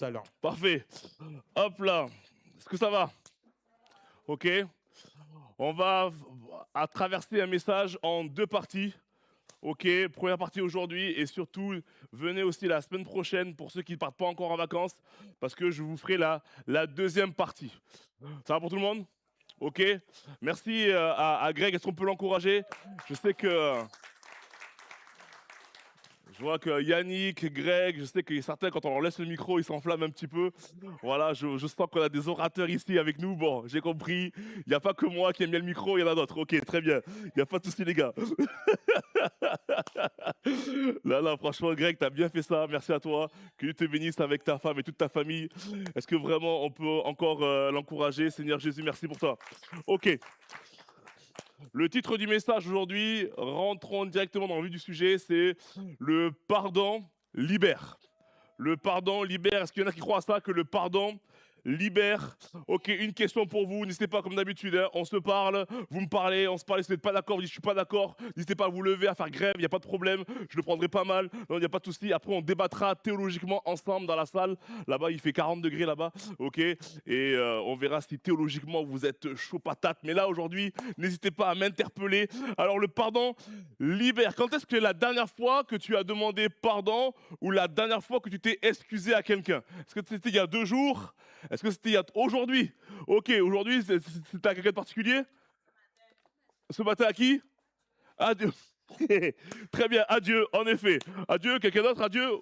Talent. Parfait. Hop là. Est-ce que ça va? Ok. On va à traverser un message en deux parties. Ok. Première partie aujourd'hui et surtout, venez aussi la semaine prochaine pour ceux qui ne partent pas encore en vacances parce que je vous ferai la deuxième partie. Ça va pour tout le monde? Ok. Merci à Greg. Est-ce qu'on peut l'encourager? Je sais que je vois que Yannick, Greg, je sais que certains, quand on leur laisse le micro, ils s'enflamment un petit peu. Voilà, je sens qu'on a des orateurs ici avec nous. Bon, j'ai compris. Il n'y a pas que moi qui aime bien le micro, il y en a d'autres. Ok, très bien. Il n'y a pas de souci, les gars. Là, là, franchement, Greg, tu as bien fait ça. Merci à toi. Que Dieu te bénisse avec ta femme et toute ta famille. Est-ce que vraiment on peut encore l'encourager? Seigneur Jésus, merci pour toi. Ok. Le titre du message aujourd'hui, rentrons directement dans le vif du sujet, c'est le pardon libère. Le pardon libère. Est-ce qu'il y en a qui croient à ça, que le pardon libère? Ok, une question pour vous. N'hésitez pas, comme d'habitude, hein, on se parle, vous me parlez, on se parle. Si vous n'êtes pas d'accord, vous dites je suis pas d'accord. N'hésitez pas à vous lever, à faire grève, il n'y a pas de problème. Je le prendrai pas mal. Non, il n'y a pas de souci. Après, on débattra théologiquement ensemble dans la salle. Là-bas, il fait 40 degrés là-bas. Ok, et on verra si théologiquement vous êtes chaud patate. Mais là, aujourd'hui, n'hésitez pas à m'interpeller. Alors, le pardon libère. Quand est-ce que la dernière fois que tu as demandé pardon ou la dernière fois que tu t'es excusé à quelqu'un? Est-ce que c'était il y a 2 jours? Est-ce que c'était aujourd'hui? Ok, aujourd'hui, c'était à quelqu'un de particulier? Ce matin à qui? Adieu. Très bien, adieu, en effet. Adieu, quelqu'un d'autre? Adieu.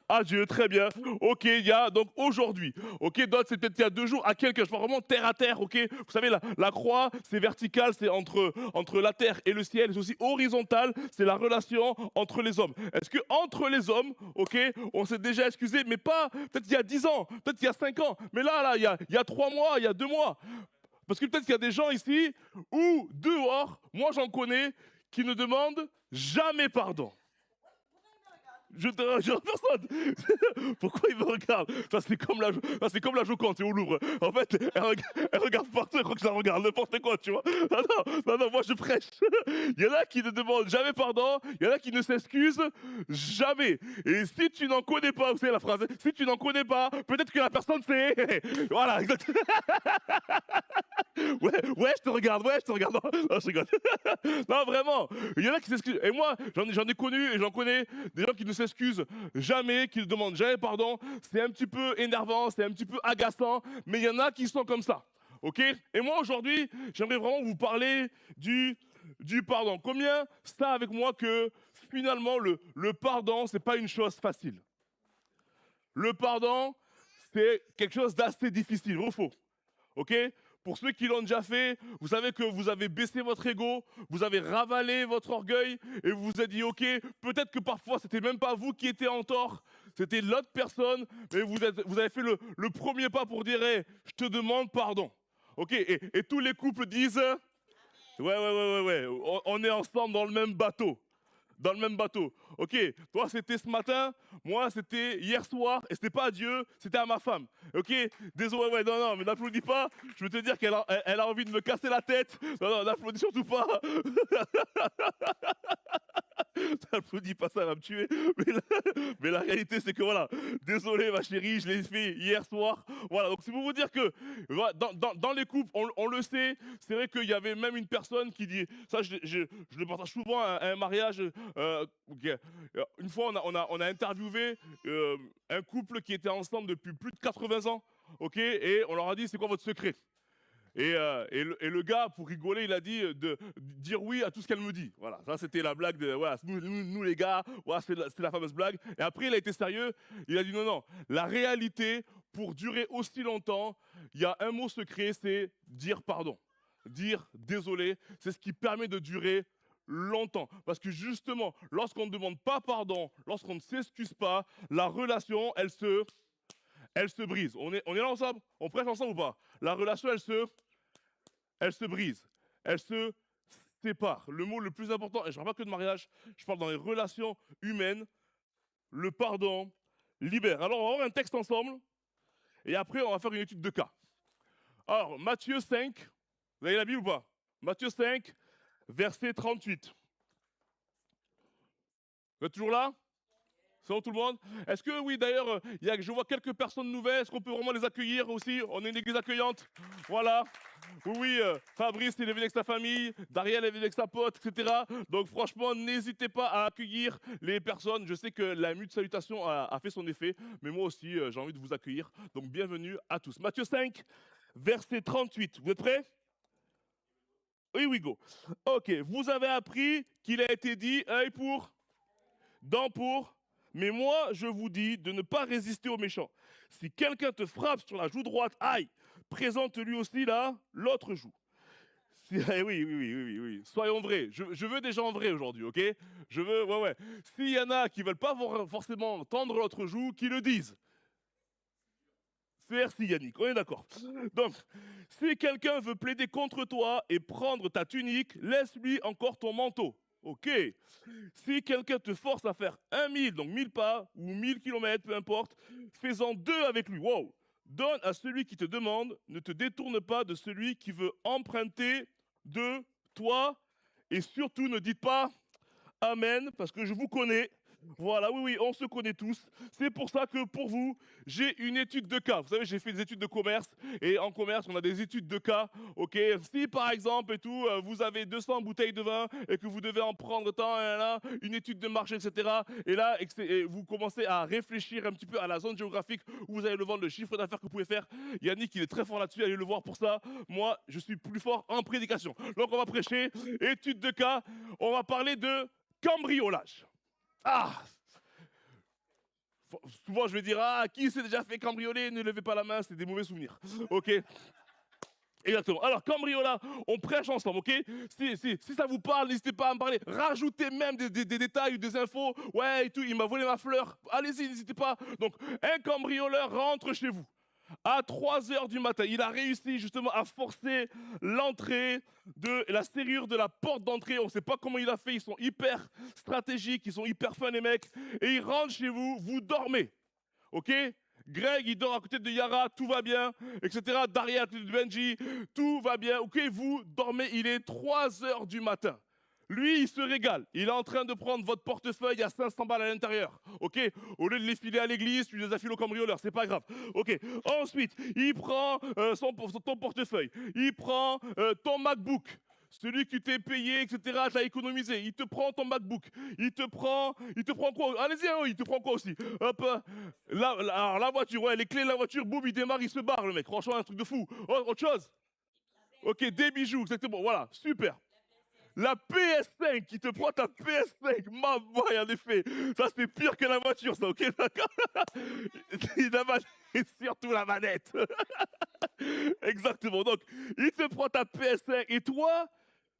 Adieu, très bien. Ok, il y a donc aujourd'hui. Ok, d'autres, c'est peut-être il y a 2 jours à quelqu'un. Je parle vraiment terre à terre, ok? Vous savez, la croix, c'est vertical, c'est entre la terre et le ciel. C'est aussi horizontal, c'est la relation entre les hommes. Est-ce que entre les hommes, ok, on s'est déjà excusé, mais pas peut-être il y a 10 ans, peut-être il y a 5 ans, mais là, il y a 3 mois, il y a 2 mois. Parce que peut-être qu'il y a des gens ici ou dehors, moi j'en connais, qui ne demandent jamais pardon. Je personne. Pourquoi il me regarde? Ça c'est comme la Joconde, c'est au Louvre. En fait, elle regarde partout, elle croit que ça regarde n'importe quoi, tu vois. Non, non, non, non, moi je prêche. Il y en a qui ne demandent jamais pardon, il y en a qui ne s'excusent jamais. Et si tu n'en connais pas, vous savez la phrase, si tu n'en connais pas, peut-être que la personne c'est... Voilà, exactement. Ouais, ouais, je te regarde. Non, non, je rigole. Non, vraiment. Il y en a qui s'excusent. Et moi, j'en ai connu et j'en connais des gens qui ne s'excusent jamais, qui ne demandent jamais pardon. C'est un petit peu énervant, c'est un petit peu agaçant, mais il y en a qui sont comme ça. Ok? Et moi, aujourd'hui, j'aimerais vraiment vous parler du pardon. Combien ça avec moi que finalement, le pardon, c'est pas une chose facile. Le pardon, c'est quelque chose d'assez difficile. Vrai ou faux? Ok? Pour ceux qui l'ont déjà fait, vous savez que vous avez baissé votre ego, vous avez ravalé votre orgueil et vous vous êtes dit, ok, peut-être que parfois c'était même pas vous qui étiez en tort, c'était l'autre personne, mais vous avez fait le premier pas pour dire, hey, je te demande pardon. Ok? Et tous les couples disent, ouais, ouais, ouais, ouais, ouais, on est ensemble dans le même bateau. Dans le même bateau. Ok, toi c'était ce matin, moi c'était hier soir, et c'était pas à Dieu, c'était à ma femme. Ok, désolé, ouais, non, non, mais n'applaudis pas, je veux te dire qu'elle a envie de me casser la tête. Non, non, n'applaudis surtout pas. T'applaudis pas, ça va me tuer. Mais la réalité, c'est que voilà, désolé ma chérie, je l'ai fait hier soir. Voilà, donc c'est pour vous dire que voilà, dans les couples, on le sait, c'est vrai qu'il y avait même une personne qui dit, ça je le partage souvent à un mariage. Ok. Une fois, on a interviewé un couple qui était ensemble depuis plus de 80 ans. Ok, et on leur a dit, c'est quoi votre secret? Et le gars, pour rigoler, il a dit de dire oui à tout ce qu'elle me dit. Voilà, ça c'était la blague de voilà, nous, les gars, voilà, c'est la fameuse blague. Et après, il a été sérieux. Il a dit non, non, la réalité, pour durer aussi longtemps, il y a un mot secret, c'est dire pardon. Dire désolé, c'est ce qui permet de durer longtemps. Parce que justement, lorsqu'on ne demande pas pardon, lorsqu'on ne s'excuse pas, la relation, elle se brise. On est là ensemble? On prêche ensemble ou pas? La relation, elle se brise, elle se sépare. Le mot le plus important, et je ne parle pas que de mariage, je parle dans les relations humaines, le pardon libère. Alors, on va voir un texte ensemble, et après, on va faire une étude de cas. Alors, Matthieu 5, vous avez la Bible ou pas? Matthieu 5, verset 38. Vous êtes toujours là? C'est bon tout le monde? Est-ce que oui d'ailleurs, je vois quelques personnes nouvelles, est-ce qu'on peut vraiment les accueillir aussi? On est une église accueillante. Voilà. Oui, oui, Fabrice il est venu avec sa famille, Dariel est venu avec sa pote, etc. Donc franchement, n'hésitez pas à accueillir les personnes. Je sais que la mute salutation a fait son effet, mais moi aussi j'ai envie de vous accueillir. Donc bienvenue à tous. Matthieu 5, verset 38. Vous êtes prêts? Here we go. Ok, vous avez appris qu'il a été dit œil pour, dent pour. Mais moi, je vous dis de ne pas résister aux méchants. Si quelqu'un te frappe sur la joue droite, aïe, présente lui aussi là l'autre joue. Oui, oui, oui, oui, oui. Soyons vrais. Je veux des gens vrais aujourd'hui, ok? Je veux, ouais, ouais. S'il y en a qui veulent pas forcément tendre l'autre joue, qu'ils le disent. Merci Yannick, on est d'accord. Donc, si quelqu'un veut plaider contre toi et prendre ta tunique, laisse-lui encore ton manteau. Ok. Si quelqu'un te force à faire 1 000, donc 1000 pas, ou 1000 kilomètres, peu importe, fais-en 2 avec lui. Wow. Donne à celui qui te demande, ne te détourne pas de celui qui veut emprunter de toi. Et surtout, ne dites pas Amen, parce que je vous connais. Voilà, oui, oui, on se connaît tous. C'est pour ça que pour vous, j'ai une étude de cas. Vous savez, j'ai fait des études de commerce. Et en commerce, on a des études de cas. Ok, si par exemple, et tout, vous avez 200 bouteilles de vin et que vous devez en prendre tant, là, une étude de marché, etc. Et là, et vous commencez à réfléchir un petit peu à la zone géographique où vous allez le vendre, le chiffre d'affaires que vous pouvez faire. Yannick, il est très fort là-dessus. Allez le voir pour ça. Moi, je suis plus fort en prédication. Donc, on va prêcher. Étude de cas. On va parler de cambriolage. Ah! Souvent, je vais dire, ah, qui s'est déjà fait cambrioler? Ne levez pas la main, c'est des mauvais souvenirs. Ok? Exactement. Alors, cambriola, on prêche ensemble, ok? Si ça vous parle, n'hésitez pas à me parler. Rajoutez même des détails ou des infos. Ouais, et tout, il m'a volé ma fleur. Allez-y, n'hésitez pas. Donc, un cambrioleur rentre chez vous. À 3 heures du matin, il a réussi justement à forcer l'entrée de la serrure de la porte d'entrée. On ne sait pas comment il a fait. Ils sont hyper stratégiques, ils sont hyper fins les mecs. Et il rentre chez vous, vous dormez. Ok? Greg, il dort à côté de Yara, tout va bien, etc. Daria à côté de Benji, tout va bien. Ok, vous dormez, il est 3 heures du matin. Lui, il se régale. Il est en train de prendre votre portefeuille à 500 balles à l'intérieur. Ok? Au lieu de les filer à l'église, tu les as filés au cambrioleur. C'est pas grave. Ok? Ensuite, il prend ton portefeuille. Il prend ton MacBook. Celui que tu t'es payé, etc., tu as économisé. Il te prend ton MacBook. Il te prend quoi? Allez-y, hein, il te prend quoi aussi? Hop, alors la voiture, ouais, les clés de la voiture, boum, il démarre, il se barre, le mec. Franchement, un truc de fou. Autre chose? Ok, des bijoux, exactement. Voilà, super. La PS5, qui te prend ta PS5, ma boy, en effet. Ça, c'est pire que la voiture, ça, ok, d'accord? Et surtout la manette. Exactement. Donc, il te prend ta PS5 et toi,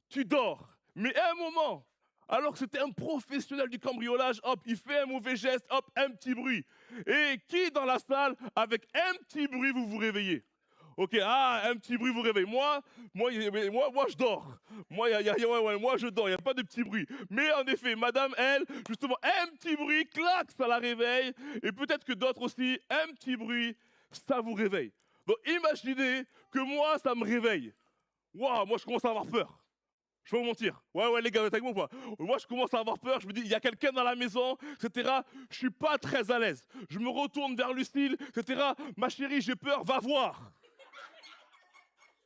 tu dors. Mais à un moment, alors que c'était un professionnel du cambriolage, hop, il fait un mauvais geste, hop, un petit bruit. Et qui dans la salle, avec un petit bruit, vous vous réveillez? Ok, ah, un petit bruit vous réveille. Moi, je dors. Ouais, moi, je dors. Il n'y a pas de petit bruit. Mais en effet, madame, elle, justement, un petit bruit, clac, ça la réveille. Et peut-être que d'autres aussi, un petit bruit, ça vous réveille. Donc, imaginez que moi, ça me réveille. Waouh, moi, je commence à avoir peur. Je vais vous mentir. Ouais, les gars, vous êtes avec moi ou pas? Moi, je commence à avoir peur. Je me dis, il y a quelqu'un dans la maison, etc. Je suis pas très à l'aise. Je me retourne vers Lucille, etc. Ma chérie, j'ai peur, va voir.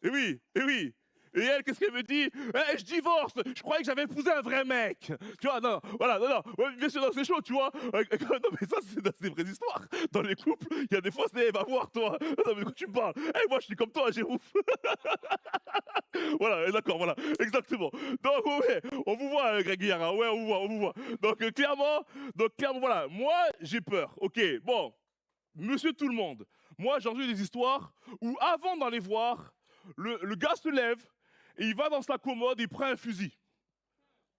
Et oui, et oui. Et elle, qu'est-ce qu'elle me dit? Je divorce. Je croyais que j'avais épousé un vrai mec. Tu vois, non, voilà, non. Ouais, bien sûr, non, c'est chaud, tu vois. Non, mais ça, c'est des vraies histoires. Dans les couples, il y a des fois, c'est, va voir, toi. Non, mais de quoi tu me parles? Moi, je suis comme toi, j'ai ouf. Voilà, d'accord, voilà, exactement. Donc, ouais, on vous voit, Greg Guillard, ouais, on vous voit. Donc, clairement, voilà, moi, j'ai peur. Ok, bon, monsieur tout le monde, moi, j'ai entendu des histoires où, avant d'aller voir, le gars se lève et il va dans sa commode, il prend un fusil.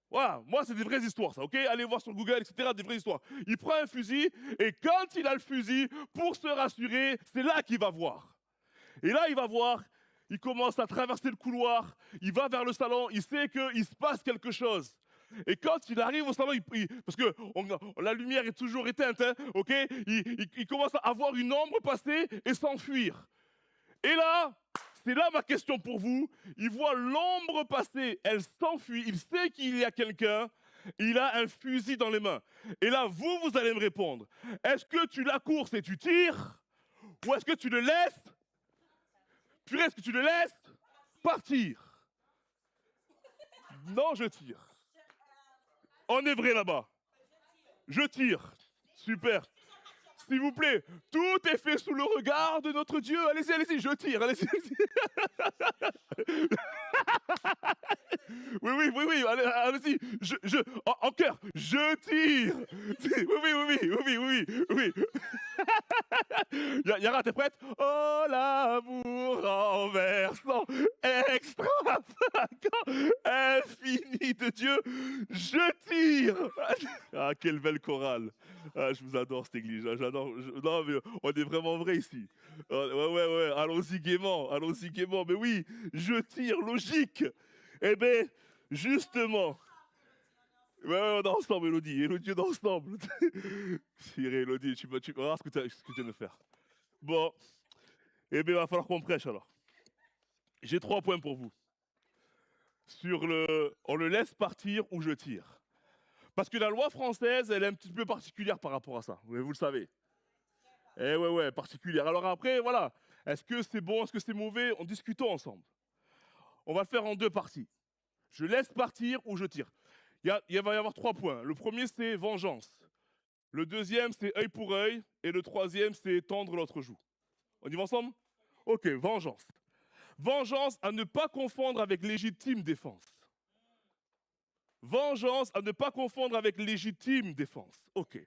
Voilà, moi, c'est des vraies histoires, ça, ok? Allez voir sur Google, etc., des vraies histoires. Il prend un fusil et quand il a le fusil, pour se rassurer, c'est là qu'il va voir. Et là, il va voir, il commence à traverser le couloir, il va vers le salon, il sait qu'il se passe quelque chose. Et quand il arrive au salon, parce que la lumière est toujours éteinte, hein, ok, il commence à voir une ombre passer et s'enfuir. Et là, c'est là ma question pour vous. Il voit l'ombre passer, elle s'enfuit, il sait qu'il y a quelqu'un. Il a un fusil dans les mains. Et là, vous allez me répondre. Est-ce que tu la courses et tu tires? Ou est-ce que tu le laisses? Purée, est-ce que tu le laisses partir? Non, je tire. On est vrai là-bas. Je tire. Super. S'il vous plaît, tout est fait sous le regard de notre Dieu. Allez-y, allez-y, je tire. Allez-y, allez-y. Oui, oui, oui, oui, allez-y. En cœur, je tire. Oui, oui, oui, oui, oui, oui, oui, oui. Yara, t'es prête? Oh, l'amour renversant, extravagant, infini de Dieu, je tire. Ah, quelle belle chorale. Ah, je vous adore cette église. J'adore. Non, mais on est vraiment vrai ici. Ouais, ouais, ouais. Allons-y gaiement. Allons-y gaiement. Mais oui, je tire, logique. Eh bien, justement. Ouais, ouais, on est ensemble, Elodie. Elodie, on est ensemble. Sire, Elodie, tu vas voir ce que tu viens de faire. Bon, eh bien, il va falloir qu'on prêche alors. J'ai 3 points pour vous. Sur le, on le laisse partir ou je tire. Parce que la loi française, elle est un petit peu particulière par rapport à ça. Vous le savez. Eh ouais, ouais, particulière. Alors après, voilà. Est-ce que c'est bon, est-ce que c'est mauvais? En discutons ensemble. On va le faire en 2 parties. Je laisse partir ou je tire. Il va y avoir 3 points. Le premier, c'est vengeance. Le deuxième, c'est œil pour œil. Et le troisième, c'est tendre l'autre joue. On y va ensemble? Ok, vengeance. Vengeance à ne pas confondre avec légitime défense. Vengeance à ne pas confondre avec légitime défense. Ok.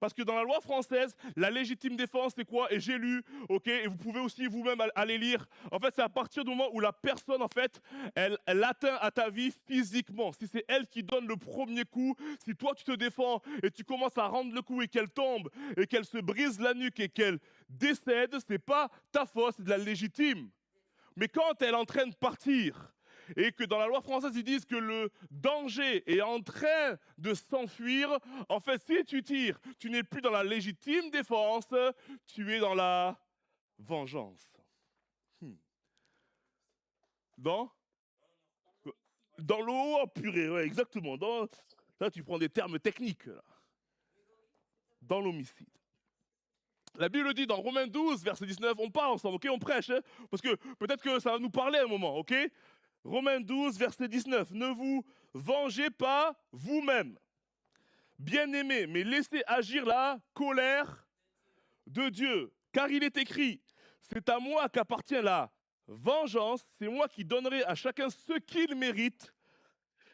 Parce que dans la loi française, la légitime défense, c'est quoi? Et j'ai lu, ok, et vous pouvez aussi vous-même aller lire. En fait, c'est à partir du moment où la personne, en fait, elle atteint à ta vie physiquement. Si c'est elle qui donne le premier coup, si toi tu te défends et tu commences à rendre le coup et qu'elle tombe et qu'elle se brise la nuque et qu'elle décède, c'est pas ta faute, c'est de la légitime. Mais quand elle est en train de partir, et que dans la loi française, ils disent que le danger est en train de s'enfuir, en fait, si tu tires, tu n'es plus dans la légitime défense, tu es dans la vengeance. Dans Dans l'eau, oh, purée, ouais, exactement. Là, tu prends des termes techniques. Là. Dans l'homicide. La Bible dit dans Romains 12, verset 19, on parle ensemble, ok, on prêche, hein, parce que peut-être que ça va nous parler un moment, ok? Romains 12, verset 19, ne vous vengez pas vous-même, bien-aimés, mais laissez agir la colère de Dieu, car il est écrit, c'est à moi qu'appartient la vengeance, c'est moi qui donnerai à chacun ce qu'il mérite,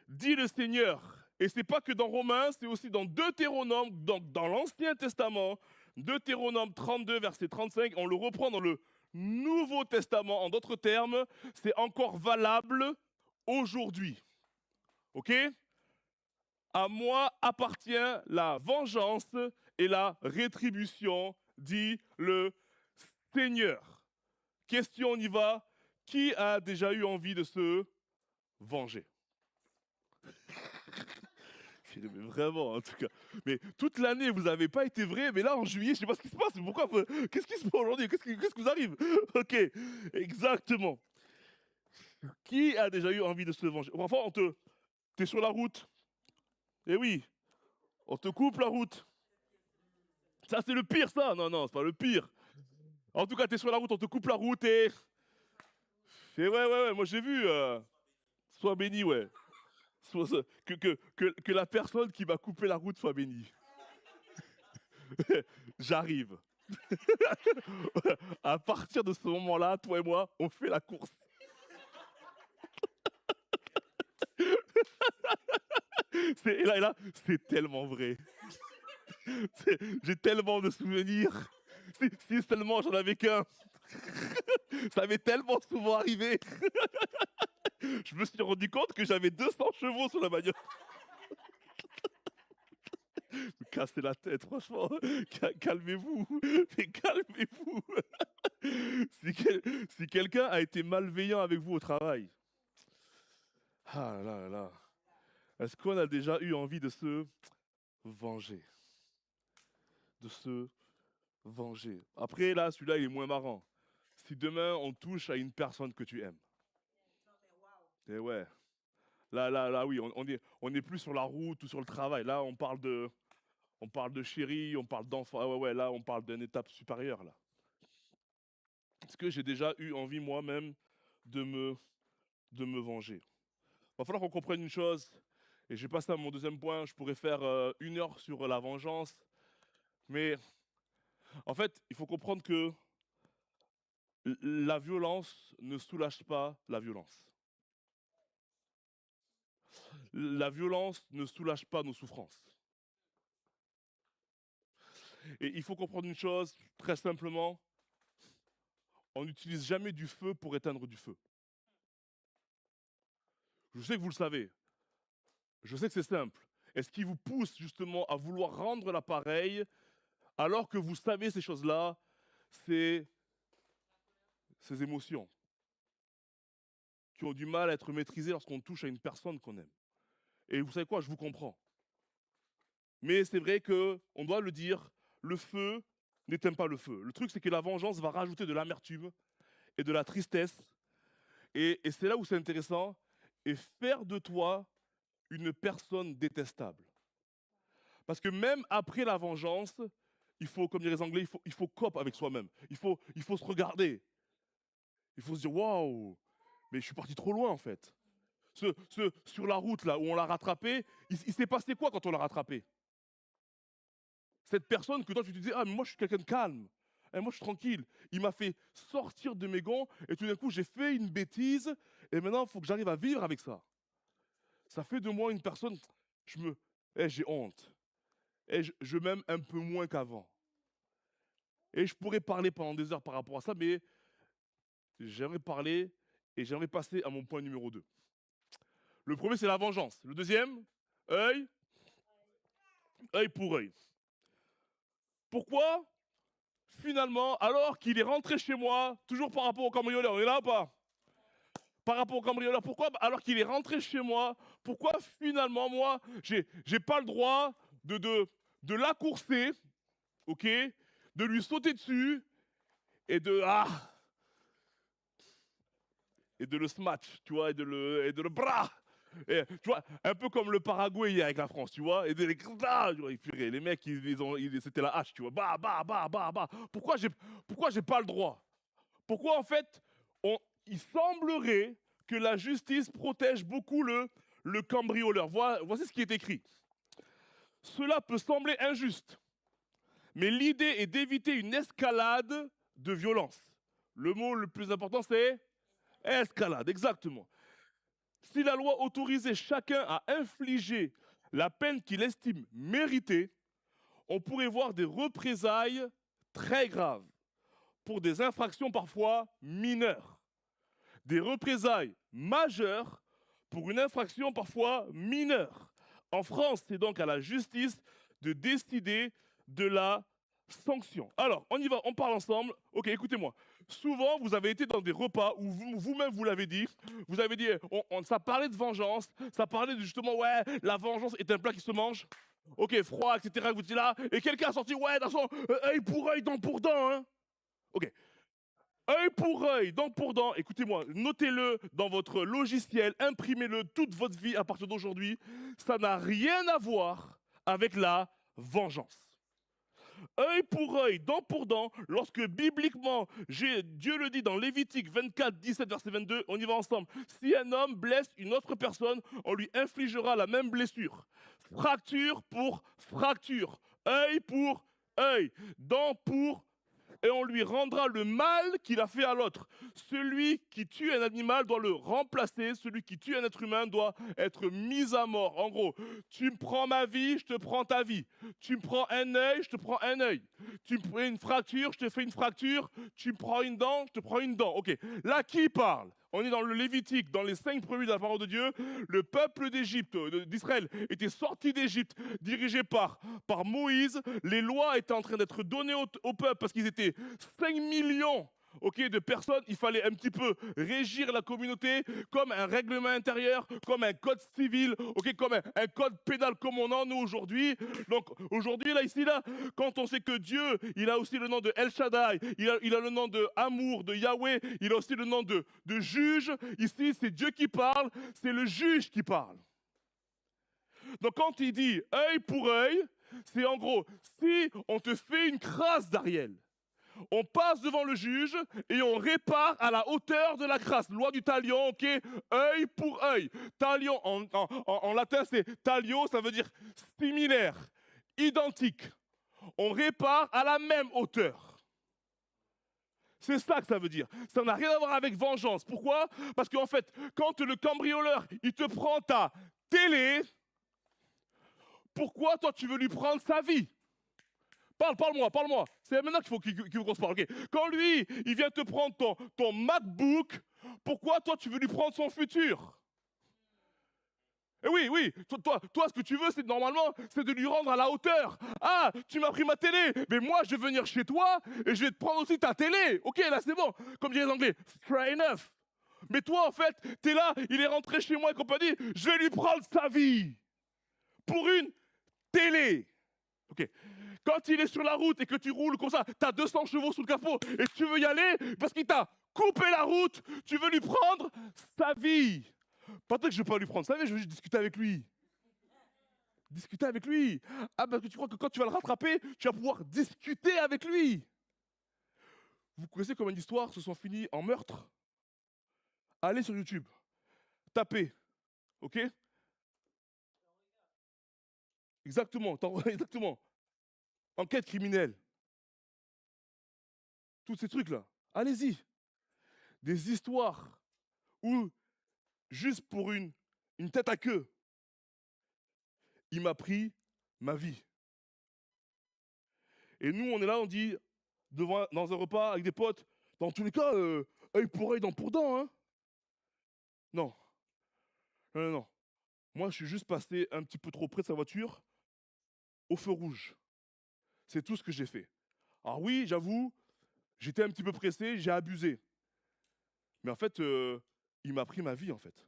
dit le Seigneur. Et c'est pas que dans Romains, c'est aussi dans Deutéronome, donc dans l'Ancien Testament, Deutéronome 32, verset 35, on le reprend dans le Nouveau Testament. En d'autres termes, c'est encore valable aujourd'hui. Ok? À moi appartient la vengeance et la rétribution, dit le Seigneur. Question, on y va. Qui a déjà eu envie de se venger? Mais vraiment, en tout cas. Mais toute l'année, vous n'avez pas été vrai. Mais là, en juillet, je ne sais pas ce qui se passe. Pourquoi? Qu'est-ce qui se passe aujourd'hui? Qu'est-ce qui vous arrive? Ok, exactement. Qui a déjà eu envie de se venger? Enfin, t'es sur la route. Eh oui, on te coupe la route. Ça, c'est le pire, ça. Non, non, c'est pas le pire. En tout cas, t'es sur la route, on te coupe la route et... ouais, ouais, ouais, moi j'ai vu. Sois béni, ouais. Que la personne qui m'a coupé la route soit bénie. J'arrive. À partir de ce moment-là, toi et moi, on fait la course. Et là, c'est tellement vrai. J'ai tellement de souvenirs. Si seulement j'en avais qu'un. Ça m'est tellement souvent arrivé. Je me suis rendu compte que j'avais 200 chevaux sur la bagnole. Me casser la tête, franchement. Calmez-vous. Mais calmez-vous. Si quelqu'un a été malveillant avec vous au travail, ah là là, est-ce qu'on a déjà eu envie de se venger? De se venger. Après, là, celui-là, il est moins marrant. Si demain, on touche à une personne que tu aimes. Et ouais. Là, oui, on est plus sur la route ou sur le travail. Là, on parle de chérie, on parle d'enfant. Ah ouais, ouais, là, on parle d'une étape supérieure, là. Est-ce que j'ai déjà eu envie moi-même de me, de me venger? Il va falloir qu'on comprenne une chose, et je vais passer à mon deuxième point. Je pourrais faire 1 heure sur la vengeance, mais en fait, il faut comprendre que la violence ne soulage pas la violence. La violence ne soulage pas nos souffrances. Et il faut comprendre une chose, très simplement, on n'utilise jamais du feu pour éteindre du feu. Je sais que vous le savez, je sais que c'est simple. Et ce qui vous pousse justement à vouloir rendre l'appareil, alors que vous savez ces choses-là, c'est ces émotions qui ont du mal à être maîtrisées lorsqu'on touche à une personne qu'on aime. Et vous savez quoi, je vous comprends. Mais c'est vrai qu'on doit le dire, le feu n'éteint pas le feu. Le truc, c'est que la vengeance va rajouter de l'amertume et de la tristesse. Et c'est là où c'est intéressant. Et faire de toi une personne détestable. Parce que même après la vengeance, il faut, comme disent les Anglais, il faut cope avec soi-même. Il faut se regarder. Il faut se dire, waouh, mais je suis parti trop loin en fait. Sur la route là où on l'a rattrapé, il s'est passé quoi quand on l'a rattrapé? Cette personne que toi tu te dis, ah mais moi je suis quelqu'un de calme, eh, moi je suis tranquille. Il m'a fait sortir de mes gonds et tout d'un coup j'ai fait une bêtise et maintenant il faut que j'arrive à vivre avec ça. Ça fait de moi une personne, j'ai honte. Et je m'aime un peu moins qu'avant. Et je pourrais parler pendant des heures par rapport à ça, mais j'aimerais parler et j'aimerais passer à mon point numéro 2. Le premier, c'est la vengeance. Le deuxième, œil, œil pour œil. Pourquoi, finalement, alors qu'il est rentré chez moi, toujours par rapport au cambrioleur, on est là ou pas? Par rapport au cambrioleur, pourquoi, alors qu'il est rentré chez moi, pourquoi finalement, moi, j'ai pas le droit de l'accourser, ok, de lui sauter dessus et et de le smash, tu vois, et de le bras. Et, tu vois, un peu comme le Paraguay hier avec la France, tu vois, et les mecs, c'était la hache, tu vois, bah. Pourquoi j'ai pas le droit? Pourquoi en fait, il semblerait que la justice protège beaucoup le cambrioleur. Voici ce qui est écrit. Cela peut sembler injuste, mais l'idée est d'éviter une escalade de violence. Le mot le plus important, c'est escalade, exactement. Si la loi autorisait chacun à infliger la peine qu'il estime méritée, on pourrait voir des représailles très graves pour des infractions parfois mineures. Des représailles majeures pour une infraction parfois mineure. En France, c'est donc à la justice de décider de la sanction. Alors, on y va, on parle ensemble. Ok, écoutez-moi. Souvent, vous avez été dans des repas où vous-même vous l'avez dit, vous avez dit, ça parlait de vengeance, ça parlait de justement, ouais, la vengeance est un plat qui se mange. Ok, froid, etc. Vous étiez là, et quelqu'un a sorti, ouais, dans son œil pour œil, dent pour dent. Hein. Ok, œil pour œil, dent pour dent. Écoutez-moi, notez-le dans votre logiciel, imprimez-le toute votre vie à partir d'aujourd'hui. Ça n'a rien à voir avec la vengeance. Œil pour œil, dent pour dent, lorsque bibliquement, Dieu le dit dans Lévitique 24, 17, verset 22, on y va ensemble. Si un homme blesse une autre personne, on lui infligera la même blessure. Fracture pour fracture, œil pour œil, dent pour, et on lui rendra le mal qu'il a fait à l'autre. Celui qui tue un animal doit le remplacer. Celui qui tue un être humain doit être mis à mort. En gros, tu me prends ma vie, je te prends ta vie. Tu me prends un œil, je te prends un œil. Tu me fais une fracture, je te fais une fracture. Tu me prends une dent, je te prends une dent. Ok, là qui parle? On est dans le Lévitique, dans les 5 premiers de la parole de Dieu. Le peuple d'Égypte, d'Israël, était sorti d'Égypte, dirigé par Moïse. Les lois étaient en train d'être données au peuple parce qu'ils étaient 5 millions, ok, de personnes. Il fallait un petit peu régir la communauté comme un règlement intérieur, comme un code civil, ok, comme un code pénal comme on en a aujourd'hui. Donc aujourd'hui, là, ici, là, quand on sait que Dieu, il a aussi le nom de El Shaddai, il a le nom de Amour, de Yahweh, il a aussi le nom de juge. Ici, c'est Dieu qui parle, c'est le juge qui parle. Donc quand il dit œil pour œil, c'est en gros, si on te fait une crasse d'Ariel, on passe devant le juge et on répare à la hauteur de la crasse. Loi du talion, ok, œil pour œil. Talion, en latin, c'est talio, ça veut dire similaire, identique. On répare à la même hauteur. C'est ça que ça veut dire. Ça n'a rien à voir avec vengeance. Pourquoi? Parce qu'en fait, quand le cambrioleur, il te prend ta télé, pourquoi toi tu veux lui prendre sa vie? Parle-moi. C'est maintenant qu'il faut qu'on se parle. Okay. Quand lui, il vient te prendre ton MacBook, pourquoi toi tu veux lui prendre son futur? Et oui, toi, ce que tu veux, c'est normalement, c'est de lui rendre à la hauteur. Ah, tu m'as pris ma télé, mais moi, je vais venir chez toi et je vais te prendre aussi ta télé. Ok, là, c'est bon. Comme disent les Anglais, fair enough. Mais toi, en fait, t'es là, il est rentré chez moi et compagnie, je vais lui prendre sa vie pour une télé. Ok. Quand il est sur la route et que tu roules comme ça, tu as 200 chevaux sous le capot et tu veux y aller parce qu'il t'a coupé la route, tu veux lui prendre sa vie. Pas que je ne veux pas lui prendre sa vie, je veux juste discuter avec lui. Discuter avec lui. Ah, parce que tu crois que quand tu vas le rattraper, tu vas pouvoir discuter avec lui. Vous connaissez combien d'histoires se sont finies en meurtre? Allez sur YouTube, tapez, ok? Exactement, exactement. Enquête criminelle. Tous ces trucs-là. Allez-y. Des histoires où, juste pour une tête à queue, il m'a pris ma vie. Et nous, on est là, on dit, dans un repas avec des potes, dans tous les cas, œil pour œil, dent pour dent. Hein. Non. Non. Moi, je suis juste passé un petit peu trop près de sa voiture, au feu rouge. C'est tout ce que j'ai fait. Alors oui, j'avoue, j'étais un petit peu pressé, j'ai abusé. Mais en fait, il m'a pris ma vie, en fait.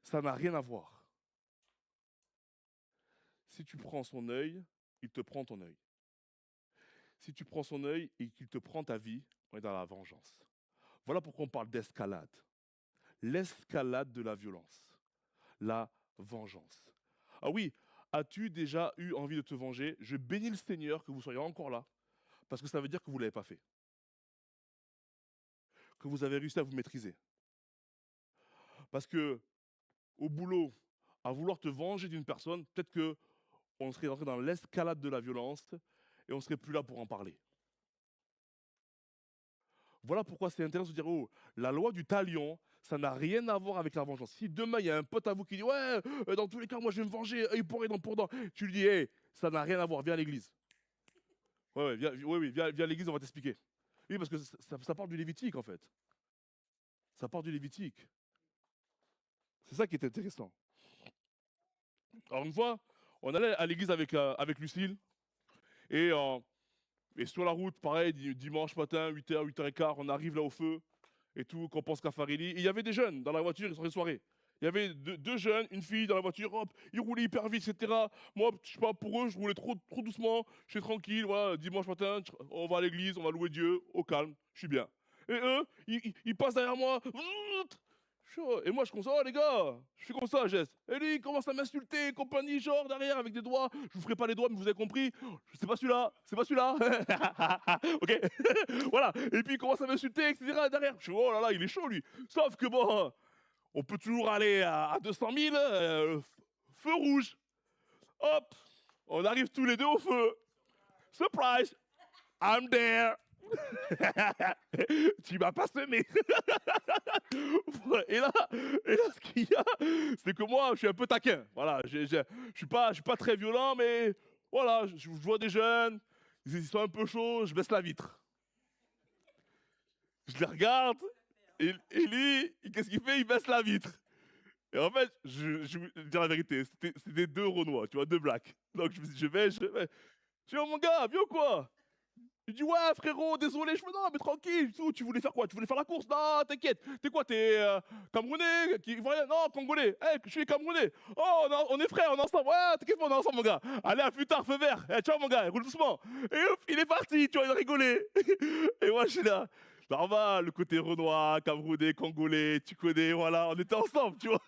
Ça n'a rien à voir. Si tu prends son œil, il te prend ton œil. Si tu prends son œil et qu'il te prend ta vie, on est dans la vengeance. Voilà pourquoi on parle d'escalade. L'escalade de la violence. La vengeance. Ah oui, as-tu déjà eu envie de te venger? Je bénis le Seigneur que vous soyez encore là, parce que ça veut dire que vous ne l'avez pas fait. Que vous avez réussi à vous maîtriser. Parce que, au boulot, à vouloir te venger d'une personne, peut-être qu'on serait rentré dans l'escalade de la violence et on ne serait plus là pour en parler. Voilà pourquoi c'est intéressant de dire, oh, la loi du talion, ça n'a rien à voir avec la vengeance. Si demain, il y a un pote à vous qui dit, ouais, dans tous les cas, moi, je vais me venger, œil pour œil, dent pour dent, tu lui dis, hey, ça n'a rien à voir, viens à l'église. Ouais, viens à l'église, on va t'expliquer. Oui, parce que ça part du Lévitique, en fait. Ça part du Lévitique. C'est ça qui est intéressant. Alors, une fois, on allait à l'église avec Lucille, et, et sur la route, pareil, dimanche matin, 8h, 8h15, on arrive là au feu, et tout, qu'on pense qu'à Farili. Et il y avait des jeunes dans la voiture, ils sont les soirées. Il y avait deux jeunes, une fille dans la voiture, hop, ils roulaient hyper vite, etc. Moi, je sais pas, pour eux, je roulais trop doucement, je suis tranquille, voilà, dimanche matin, on va à l'église, on va louer Dieu, au calme, je suis bien. Et eux, ils passent derrière moi, et moi, je console, oh les gars, je fais comme ça, geste. Et lui, il commence à m'insulter, compagnie, genre derrière avec des doigts. Je vous ferai pas les doigts, mais vous avez compris. C'est pas celui-là, c'est pas celui-là. Ok. Voilà. Et puis il commence à m'insulter, etc. Derrière. Je suis, oh là là, il est chaud lui. Sauf que bon, on peut toujours aller à 200 000, feu rouge. Hop, on arrive tous les deux au feu. Surprise, I'm there. Tu m'as pas semé. et là, ce qu'il y a, c'est que moi, je suis un peu taquin. Voilà, je suis pas très violent, mais voilà, je vois des jeunes, ils sont un peu chauds, je baisse la vitre. Je les regarde, et lui, qu'est-ce qu'il fait? Il baisse la vitre. Et en fait, je vais dire la vérité, c'était deux Renois, tu vois, deux blacks. Donc je vais. Je dis, oh mon gars, viens ou quoi? Il dit, ouais, frérot, désolé. Je fais, non, mais tranquille. Tu voulais faire quoi? Tu voulais faire la course? Non, t'inquiète. T'es quoi? T'es Camerounais? Non, Congolais. Eh, je suis Camerounais. Oh, on est frères, on est ensemble. Ouais, t'inquiète pas, on est ensemble, mon gars. Allez, à plus tard, feu vert. Eh, ciao, mon gars, roule doucement. Et hop, il est parti, tu vois, il a rigolé. Et moi, je suis là. Normal, le côté Renoir, Camerounais, Congolais, tu connais, voilà, on était ensemble, tu vois.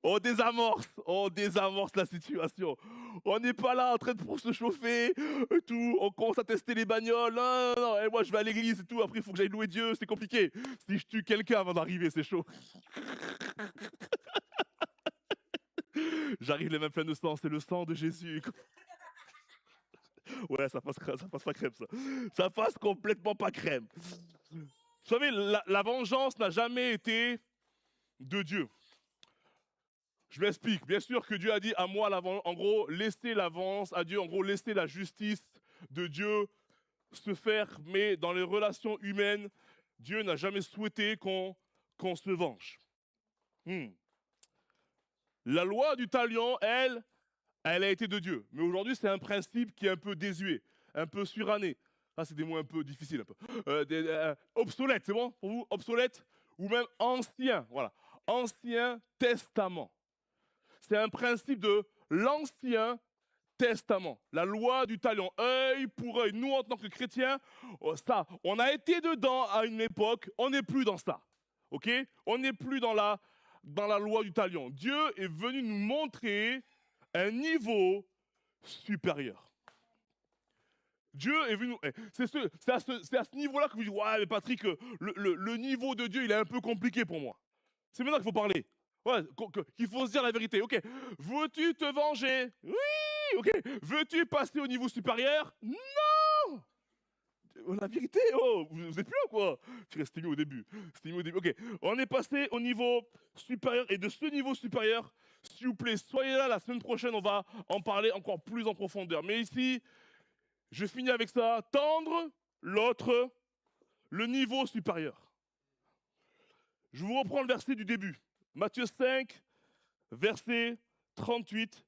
On désamorce la situation. On n'est pas là en train de pour se chauffer, et tout. On commence à tester les bagnoles. Non, non, non. Et moi, je vais à l'église et tout. Après, il faut que j'aille louer Dieu. C'est compliqué. Si je tue quelqu'un avant d'arriver, c'est chaud. J'arrive les mains pleines de sang. C'est le sang de Jésus. Ouais, ça passe pas crème, ça. Ça passe complètement pas crème. Vous savez, la vengeance n'a jamais été de Dieu. Je m'explique. Bien sûr que Dieu a dit à moi, en gros, laissez l'avance à Dieu, en gros, laissez la justice de Dieu se faire, mais dans les relations humaines, Dieu n'a jamais souhaité qu'on se venge. Hmm. La loi du talion, elle a été de Dieu. Mais aujourd'hui, c'est un principe qui est un peu désuet, un peu suranné. Ah, c'est des mots un peu difficiles, un peu. Obsolète, c'est bon pour vous? Obsolète? Ou même ancien, voilà. Ancien Testament. C'est un principe de l'Ancien Testament. La loi du talion, œil pour œil. Nous, en tant que chrétiens, ça, on a été dedans à une époque, on n'est plus dans ça. Ok? On n'est plus dans la loi du talion. Dieu est venu nous montrer un niveau supérieur. Dieu est venu. C'est à ce niveau-là que vous dites, ouais, mais Patrick, le niveau de Dieu, il est un peu compliqué pour moi. C'est maintenant qu'il faut parler. Ouais, qu'il faut se dire la vérité. Ok. Veux-tu te venger? Oui. Ok. Veux-tu passer au niveau supérieur? Non. La vérité, oh, vous êtes plus là, quoi? C'était mieux au début. C'était mieux au début. Ok. On est passé au niveau supérieur. Et de ce niveau supérieur, s'il vous plaît, soyez là la semaine prochaine. On va en parler encore plus en profondeur. Mais ici, je finis avec ça. Tendre l'autre, le niveau supérieur. Je vous reprends le verset du début. Matthieu 5, verset 38.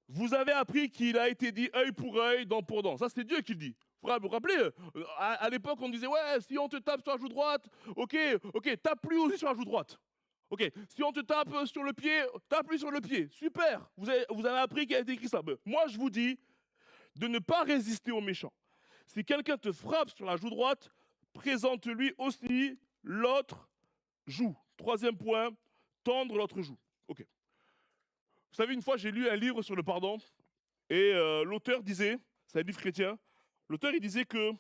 Vous avez appris qu'il a été dit œil pour œil, dent pour dent. Ça, c'est Dieu qui le dit. Vous vous rappelez, à l'époque, on disait, ouais, si on te tape sur la joue droite, ok, tape-lui aussi sur la joue droite. Ok, si on te tape sur le pied, tape-lui sur le pied. Super, vous avez appris qu'il a été écrit ça. Mais moi, je vous dis de ne pas résister aux méchants. Si quelqu'un te frappe sur la joue droite, présente-lui aussi l'autre joue. Troisième point, tendre l'autre joue. Ok. Vous savez, une fois, j'ai lu un livre sur le pardon et l'auteur disait, c'est un livre chrétien, l'auteur il disait que,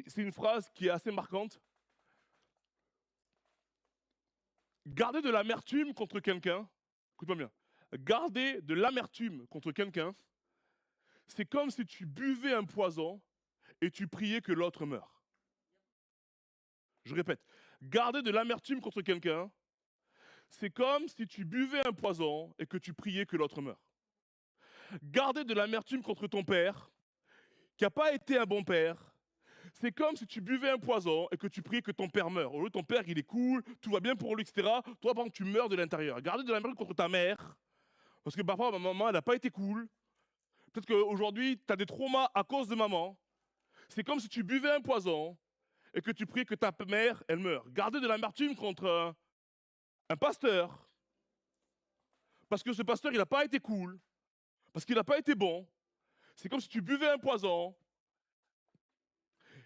c'est une phrase qui est assez marquante, garder de l'amertume contre quelqu'un, écoute-moi bien, garder de l'amertume contre quelqu'un, c'est comme si tu buvais un poison et tu priais que l'autre meure. Je répète, garder de l'amertume contre quelqu'un, c'est comme si tu buvais un poison et que tu priais que l'autre meure. Garder de l'amertume contre ton père, qui n'a pas été un bon père, c'est comme si tu buvais un poison et que tu priais que ton père meure. Au lieu, ton père, il est cool, tout va bien pour lui, etc. Toi, par exemple, tu meurs de l'intérieur. Garder de l'amertume contre ta mère, parce que parfois, ma maman, elle n'a pas été cool. Peut-être qu'aujourd'hui, tu as des traumas à cause de maman. C'est comme si tu buvais un poison et que tu priais que ta mère, elle meure. Garder de l'amertume contre un pasteur, parce que ce pasteur, il n'a pas été cool, parce qu'il n'a pas été bon. C'est comme si tu buvais un poison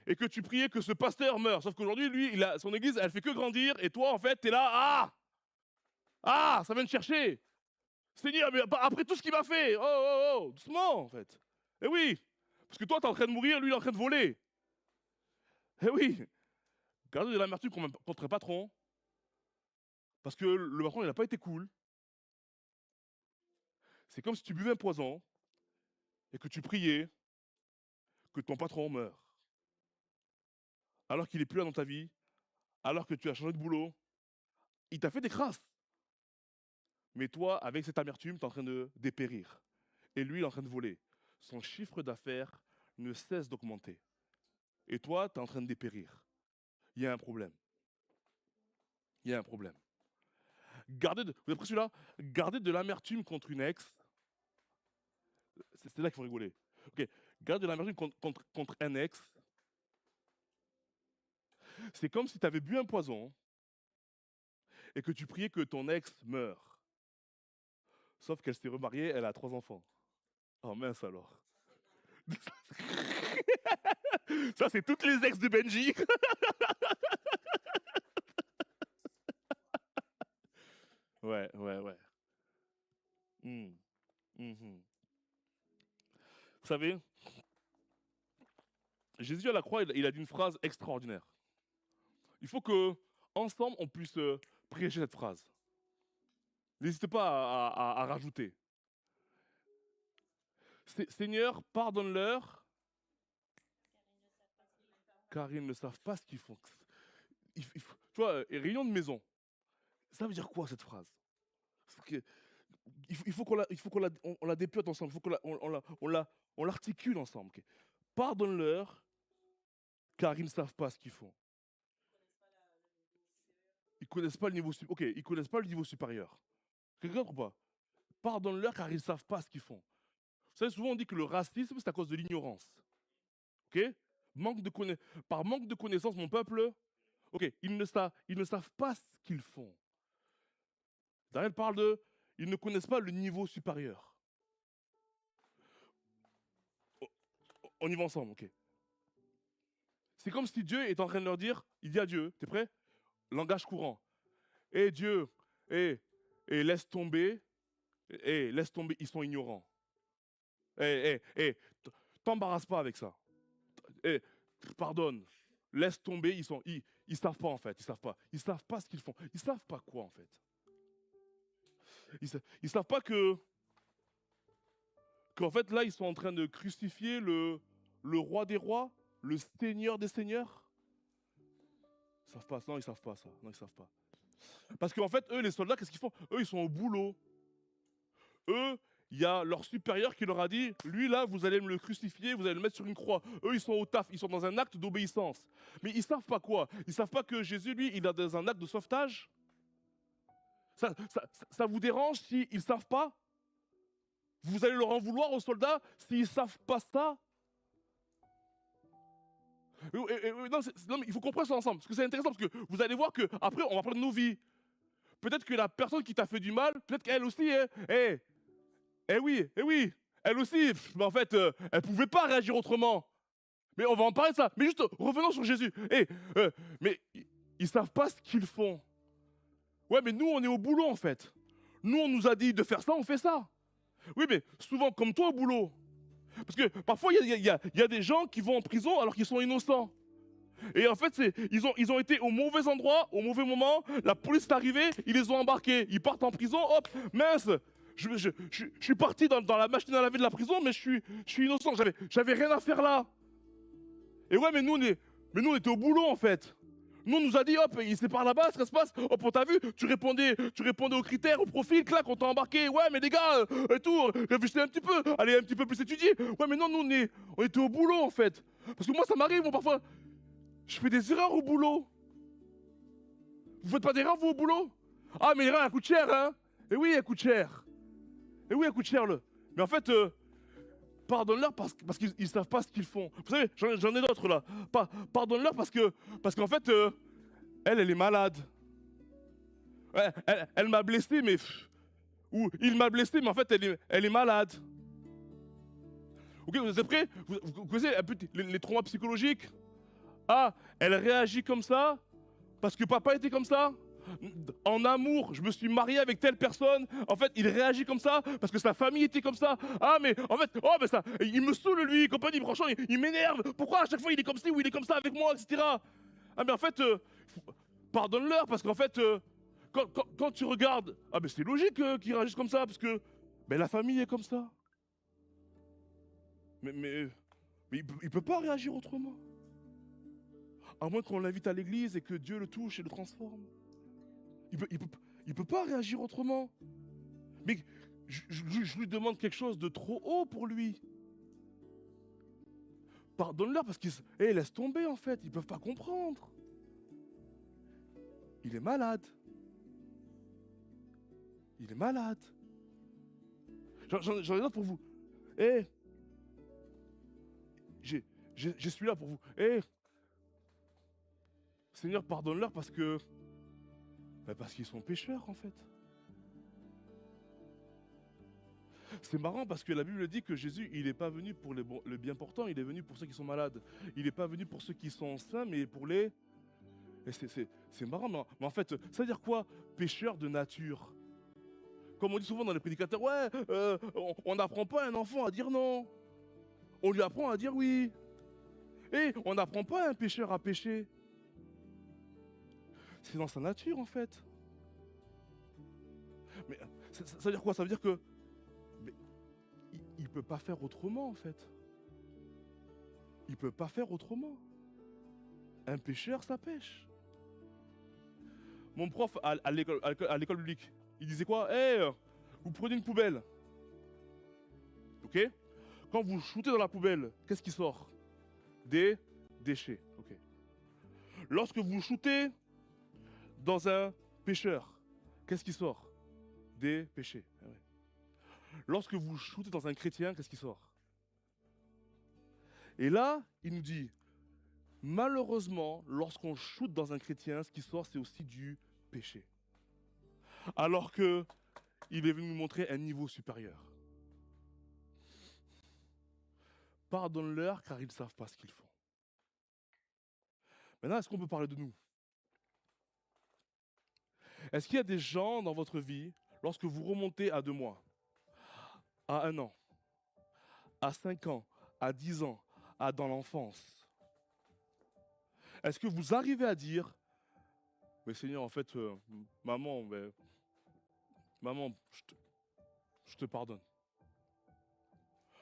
et que tu priais que ce pasteur meure. Sauf qu'aujourd'hui, lui, son église, elle fait que grandir, et toi, en fait, tu es là, ça vient te chercher. Seigneur, mais après tout ce qu'il m'a fait, oh, doucement, en fait. Eh oui, parce que toi, tu es en train de mourir, lui, il est en train de voler. Eh oui, garder de l'amertume contre un patron, parce que le patron, il n'a pas été cool. C'est comme si tu buvais un poison et que tu priais que ton patron meure. Alors qu'il n'est plus là dans ta vie, alors que tu as changé de boulot, il t'a fait des crasses. Mais toi, avec cette amertume, tu es en train de dépérir. Et lui, il est en train de voler. Son chiffre d'affaires ne cesse d'augmenter. Et toi, tu es en train de dépérir. Il y a un problème. Il y a un problème. Vous avez pris celui-là? Garder de l'amertume contre une ex, c'est là qu'il faut rigoler. Ok. Garde de l'amertume contre un ex, c'est comme si tu avais bu un poison et que tu priais que ton ex meure. Sauf qu'elle s'est remariée, elle a 3 enfants. Oh mince alors. Ça, c'est toutes les ex de Benji. Ouais, ouais, ouais. Hmm, mhm. Vous savez, Jésus à la croix, il a dit une phrase extraordinaire. Il faut que, ensemble, on puisse prêcher cette phrase. N'hésitez pas à rajouter. Seigneur, pardonne-leur, car ils ne savent pas ce qu'ils font. Tu vois, réunion de maison, ça veut dire quoi cette phrase? Parce que il faut qu'on la dépiote ensemble, il faut on l'articule ensemble. Ok. Pardonne-leur, car ils ne savent pas ce qu'ils font. Ils connaissent pas le niveau supérieur. Ok, ils connaissent pas le niveau supérieur. Quelqu'un ou pas? Pardonne-leur, car ils ne savent pas ce qu'ils font. Vous savez, souvent on dit que le racisme, c'est à cause de l'ignorance. Ok? Par manque de connaissance, mon peuple, ok, ils ne savent pas ce qu'ils font. Daniel parle de, ils ne connaissent pas le niveau supérieur. On y va ensemble, ok. C'est comme si Dieu est en train de leur dire, il dit à Dieu, t'es prêt? Langage courant. Eh Dieu, eh, laisse tomber, laisse tomber, ils sont ignorants. T'embarrasse pas avec ça. Eh, pardonne, laisse tomber, ils savent pas en fait, ils savent pas ce qu'ils font, ils savent pas quoi en fait. Ils savent pas qu'en fait là ils sont en train de crucifier le roi des rois, le seigneur des seigneurs. Ils savent pas, non ils savent pas ça, non ils savent pas. Parce qu'en fait eux les soldats qu'est-ce qu'ils font? Eux ils sont au boulot. Eux, il y a leur supérieur qui leur a dit, lui là, vous allez me le crucifier, vous allez le mettre sur une croix. Eux, ils sont au taf, ils sont dans un acte d'obéissance. Mais ils savent pas quoi? Ils savent pas que Jésus, lui, il est dans un acte de sauvetage? Ça vous dérange s'ils ne savent pas? Vous allez leur en vouloir aux soldats s'ils ne savent pas ça? Non, mais il faut qu'on prenne ça ensemble, parce que c'est intéressant, parce que vous allez voir qu'après, on va prendre nos vies. Peut-être que la personne qui t'a fait du mal, peut-être qu'elle aussi, eh oui, elle aussi, mais en fait, elle pouvait pas réagir autrement. Mais on va en parler de ça. Mais juste, revenons sur Jésus. Mais ils savent pas ce qu'ils font. Ouais, mais nous, on est au boulot, en fait. Nous, on nous a dit de faire ça, on fait ça. Oui, mais souvent, comme toi au boulot. Parce que parfois, il y a des gens qui vont en prison alors qu'ils sont innocents. Et en fait, ils ont été au mauvais endroit, au mauvais moment. La police est arrivée, ils les ont embarqués. Ils partent en prison, hop, mince. Je suis parti dans la machine à laver de la prison, mais je suis innocent. J'avais rien à faire là. Et ouais, mais nous, on était au boulot en fait. Nous, on nous a dit, hop, c'est par là-bas, ça se passe. Hop, on t'a vu, tu répondais aux critères, au profil, clac, on t'a embarqué. Ouais, mais les gars, et tout, réfléchissez un petit peu, allez un petit peu plus étudier. Ouais, mais non, nous, on était au boulot en fait. Parce que moi, ça m'arrive, moi, parfois, je fais des erreurs au boulot. Vous faites pas d'erreurs, vous, au boulot? Ah, mais l'erreur, elle coûte cher, hein? Et oui, elle coûte cher. Et oui, elle coûte cher, le. Mais en fait, pardonne-leur parce qu'ils ne savent pas ce qu'ils font. Vous savez, j'en ai d'autres là. Pardonne-leur parce qu'en fait, elle est malade. Ouais, elle m'a blessé, mais. Ou il m'a blessé, mais en fait, elle est malade. Ok, vous êtes prêts? Vous connaissez un peu les traumas psychologiques? Ah, elle réagit comme ça parce que papa était comme ça? En amour, je me suis marié avec telle personne. En fait, il réagit comme ça parce que sa famille était comme ça. Ah, mais en fait, oh, mais ça, il me saoule lui, compagnie. Franchement, il m'énerve. Pourquoi à chaque fois il est comme ci ou il est comme ça avec moi, etc. Ah, mais en fait, pardonne-leur parce qu'en fait, quand tu regardes, ah, mais c'est logique qu'il réagisse comme ça parce que ben, la famille est comme ça. Mais il peut pas réagir autrement. À moins qu'on l'invite à l'église et que Dieu le touche et le transforme. Il peut pas réagir autrement. Mais je lui demande quelque chose de trop haut pour lui. Pardonne-leur parce qu'ils laisse tomber en fait. Ils peuvent pas comprendre. Il est malade. Il est malade. J'en ai d'autres pour vous. je suis là pour vous. Eh, Seigneur, pardonne-leur parce que... parce qu'ils sont pécheurs, en fait. C'est marrant parce que la Bible dit que Jésus, il n'est pas venu pour les bien portants, il est venu pour ceux qui sont malades. Il n'est pas venu pour ceux qui sont sains, mais pour les... Et c'est marrant, mais en fait, ça veut dire quoi, pécheur de nature? Comme on dit souvent dans les prédicateurs, ouais, on n'apprend pas à un enfant à dire non. On lui apprend à dire oui. Et on n'apprend pas à un pécheur à pécher. C'est dans sa nature, en fait. Mais ça veut dire quoi? Ça veut dire que il ne peut pas faire autrement, en fait. Il ne peut pas faire autrement. Un pécheur, ça pêche. Mon prof à l'école publique, il disait quoi? Vous prenez une poubelle. Ok? Quand vous shootez dans la poubelle, qu'est-ce qui sort? Des déchets. Ok. Lorsque vous shootez dans un pêcheur, qu'est-ce qui sort? Des péchés. Ah ouais. Lorsque vous shootez dans un chrétien, qu'est-ce qui sort? Et là, il nous dit, malheureusement, lorsqu'on shoote dans un chrétien, ce qui sort, c'est aussi du péché. Alors que il est venu nous montrer un niveau supérieur. Pardonne-leur car ils ne savent pas ce qu'ils font. Maintenant, est-ce qu'on peut parler de nous? Est-ce qu'il y a des gens dans votre vie, lorsque vous remontez à 2 mois, à 1 an, à 5 ans, à 10 ans, à dans l'enfance, est-ce que vous arrivez à dire, mais Seigneur, en fait, maman, je te pardonne.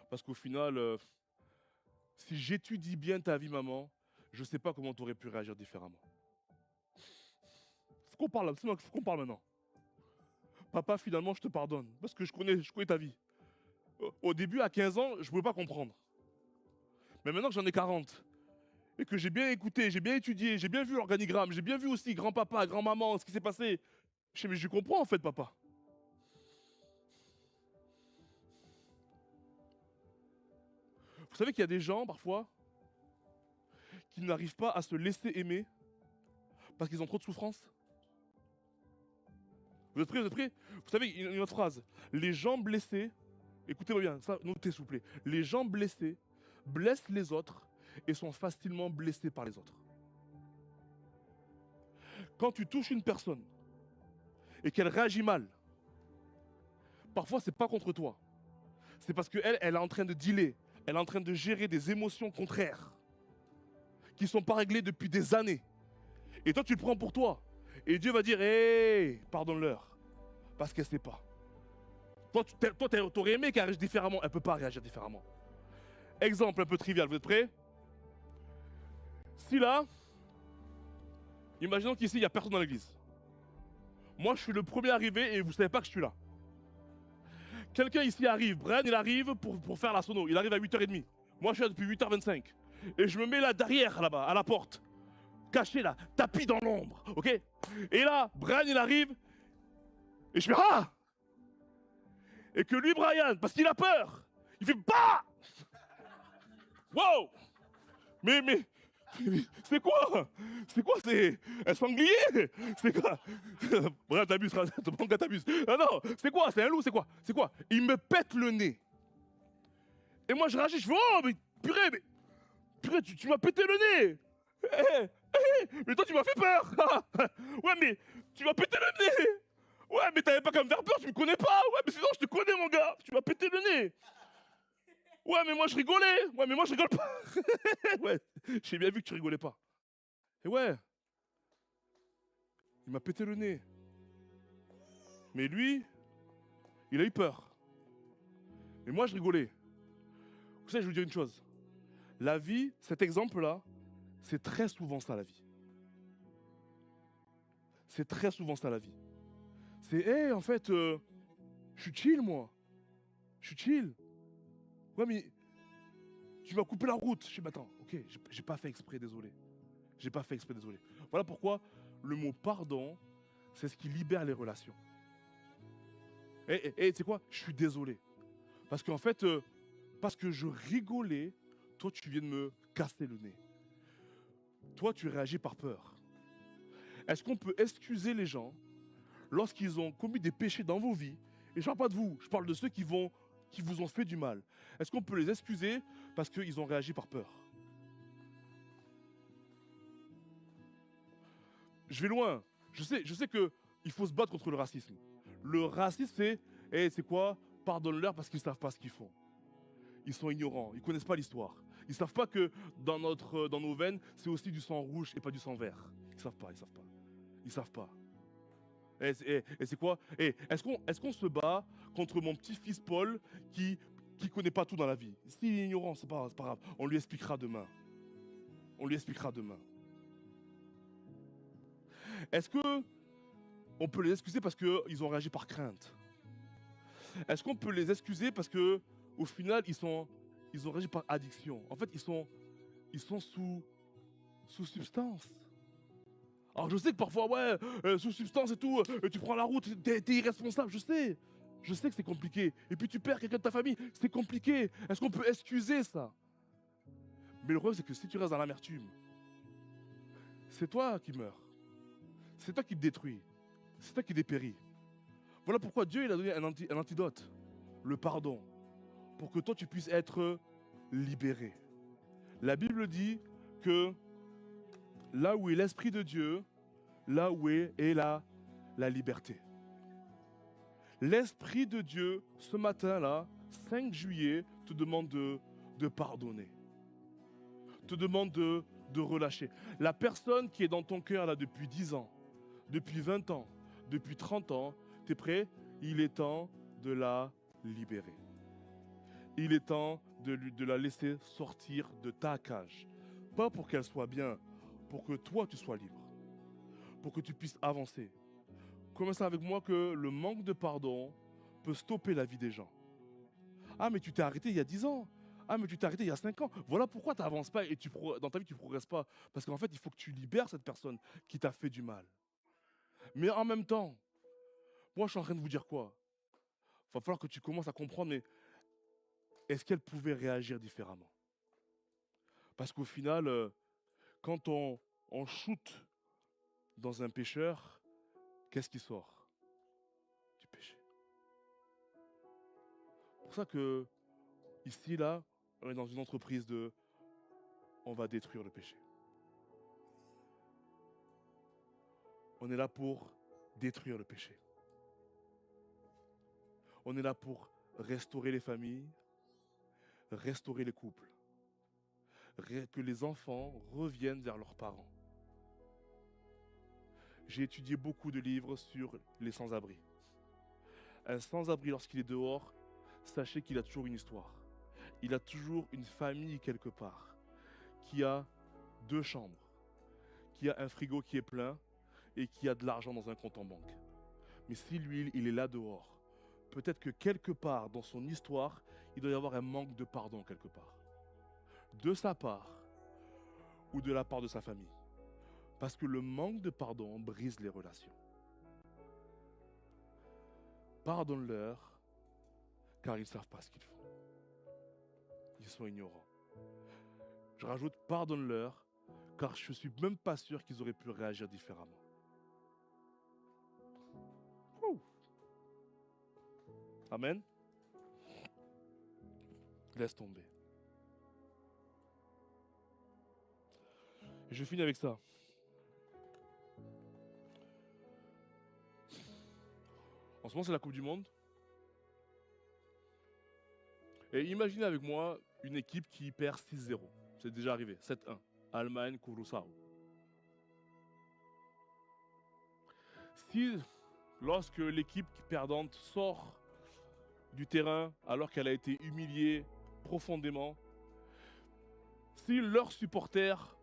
Parce qu'au final, si j'étudie bien ta vie, maman, je ne sais pas comment tu aurais pu réagir différemment. Faut qu'on parle, faut qu'on parle maintenant. Papa, finalement, je te pardonne. Parce que je connais ta vie. Au début, à 15 ans, je ne pouvais pas comprendre. Mais maintenant que j'en ai 40, et que j'ai bien écouté, j'ai bien étudié, j'ai bien vu l'organigramme, j'ai bien vu aussi grand-papa, grand-maman, ce qui s'est passé. Je sais, mais je comprends en fait, papa. Vous savez qu'il y a des gens, parfois, qui n'arrivent pas à se laisser aimer parce qu'ils ont trop de souffrance. Vous êtes prêts? Vous êtes prêts? Vous savez, une autre phrase. Les gens blessés, écoutez-moi bien, ça, notez s'il vous plaît. Les gens blessés blessent les autres et sont facilement blessés par les autres. Quand tu touches une personne et qu'elle réagit mal, parfois c'est pas contre toi. C'est parce qu'elle est en train de dealer, elle est en train de gérer des émotions contraires qui ne sont pas réglées depuis des années. Et toi tu le prends pour toi. Et Dieu va dire, hé, pardonne-leur. Parce qu'elle ne sait pas. Toi, tu aurais aimé qu'elle réagisse différemment. Elle ne peut pas réagir différemment. Exemple un peu trivial, vous êtes prêts? Si là, imaginons qu'ici, il n'y a personne dans l'église. Moi, je suis le premier arrivé et vous ne savez pas que je suis là. Quelqu'un ici arrive, Brian, il arrive pour faire la sono. Il arrive à 8h30. Moi, je suis là depuis 8h25. Et je me mets là derrière, là-bas, à la porte. Caché là, tapis dans l'ombre, ok? Et là, Brian, il arrive. Et je fais ah! Et que lui, Brian, parce qu'il a peur, il fait bah! Wow! Mais c'est quoi? C'est quoi? C'est un sanglier? C'est quoi? Brian, t'abuses, t'abuses. Non, c'est quoi? C'est un loup, c'est quoi? C'est quoi? Il me pète le nez. Et moi, je réagis, je fais oh, mais purée, tu m'as pété le nez! Mais toi, tu m'as fait peur! Ouais, mais tu m'as pété le nez! Ouais, mais t'avais pas qu'à me faire peur, tu me connais pas! Ouais, mais sinon, je te connais, mon gars! Tu m'as pété le nez! Ouais, mais moi, je rigolais! Ouais, mais moi, je rigole pas! Ouais, j'ai bien vu que tu rigolais pas. Et ouais, il m'a pété le nez. Mais lui, il a eu peur. Et moi, je rigolais. Vous savez, je vous dis une chose. La vie, cet exemple-là, c'est très souvent ça, la vie. C'est très souvent ça, la vie. C'est, hé, en fait, je suis chill, moi. Je suis chill. Ouais, mais tu m'as coupé la route. Je dis, attends, ok, j'ai pas fait exprès, désolé. J'ai pas fait exprès, désolé. Voilà pourquoi le mot pardon, c'est ce qui libère les relations. Et tu sais quoi? Je suis désolé. Parce qu'en fait, parce que je rigolais, toi, tu viens de me casser le nez. Toi, tu réagis par peur. Est-ce qu'on peut excuser les gens lorsqu'ils ont commis des péchés dans vos vies? Et je ne parle pas de vous, je parle de ceux qui vous ont fait du mal. Est-ce qu'on peut les excuser parce qu'ils ont réagi par peur? Je vais loin. Je sais qu'il faut se battre contre le racisme. Le racisme, c'est quoi? Pardonne-leur parce qu'ils ne savent pas ce qu'ils font. Ils sont ignorants, ils ne connaissent pas l'histoire. Ils ne savent pas que dans nos veines, c'est aussi du sang rouge et pas du sang vert. Ils ne savent pas, ils ne savent pas. Ils ne savent pas. Et c'est quoi? Est-ce qu'on se bat contre mon petit-fils Paul qui connaît pas tout dans la vie? S'il est ignorant, c'est pas grave. On lui expliquera demain. On lui expliquera demain. Est-ce que on peut les excuser parce qu'ils ont réagi par crainte? Est-ce qu'on peut les excuser parce que au final ils ont réagi par addiction? En fait, ils sont sous substance. Alors je sais que parfois, sous substance et tout, tu prends la route, t'es irresponsable, je sais. Je sais que c'est compliqué. Et puis tu perds quelqu'un de ta famille, c'est compliqué. Est-ce qu'on peut excuser ça? Mais le problème, c'est que si tu restes dans l'amertume, c'est toi qui meurs. C'est toi qui te détruis. C'est toi qui dépéris. Voilà pourquoi Dieu il a donné un antidote, le pardon, pour que toi tu puisses être libéré. La Bible dit que là où est l'Esprit de Dieu, là où est la liberté. L'Esprit de Dieu, ce matin-là, 5 juillet, te demande de pardonner. Te demande de relâcher. La personne qui est dans ton cœur là depuis 10 ans, depuis 20 ans, depuis 30 ans, t'es prêt? Il est temps de la libérer. Il est temps de la laisser sortir de ta cage. Pas pour qu'elle soit bien, pour que toi tu sois libre. Pour que tu puisses avancer. Commencez avec moi que le manque de pardon peut stopper la vie des gens. Ah mais tu t'es arrêté il y a 10 ans. Ah mais tu t'es arrêté il y a 5 ans. Voilà pourquoi tu n'avances pas et dans ta vie tu ne progresses pas. Parce qu'en fait il faut que tu libères cette personne qui t'a fait du mal. Mais en même temps, moi je suis en train de vous dire quoi? Il va falloir que tu commences à comprendre, mais est-ce qu'elle pouvait réagir différemment? Parce qu'au final, quand on shoot dans un pécheur, qu'est-ce qui sort? Du péché. C'est pour ça que, ici, là, on est dans une entreprise on va détruire le péché. On est là pour détruire le péché. On est là pour restaurer les familles, restaurer les couples. Que les enfants reviennent vers leurs parents. J'ai étudié beaucoup de livres sur les sans-abri. Un sans-abri, lorsqu'il est dehors, sachez qu'il a toujours une histoire. Il a toujours une famille quelque part, qui a 2 chambres, qui a un frigo qui est plein et qui a de l'argent dans un compte en banque. Mais si lui, il est là dehors, peut-être que quelque part dans son histoire, il doit y avoir un manque de pardon quelque part. De sa part ou de la part de sa famille. Parce que le manque de pardon brise les relations. Pardonne-leur, car ils ne savent pas ce qu'ils font. Ils sont ignorants. Je rajoute, pardonne-leur, car je ne suis même pas sûr qu'ils auraient pu réagir différemment. Ouh. Amen. Laisse tomber. Et je finis avec ça. En ce moment, c'est la Coupe du Monde. Et imaginez avec moi une équipe qui perd 6-0. C'est déjà arrivé. 7-1. Allemagne, Curaçao. Si, lorsque l'équipe perdante sort du terrain alors qu'elle a été humiliée profondément, si leurs supporters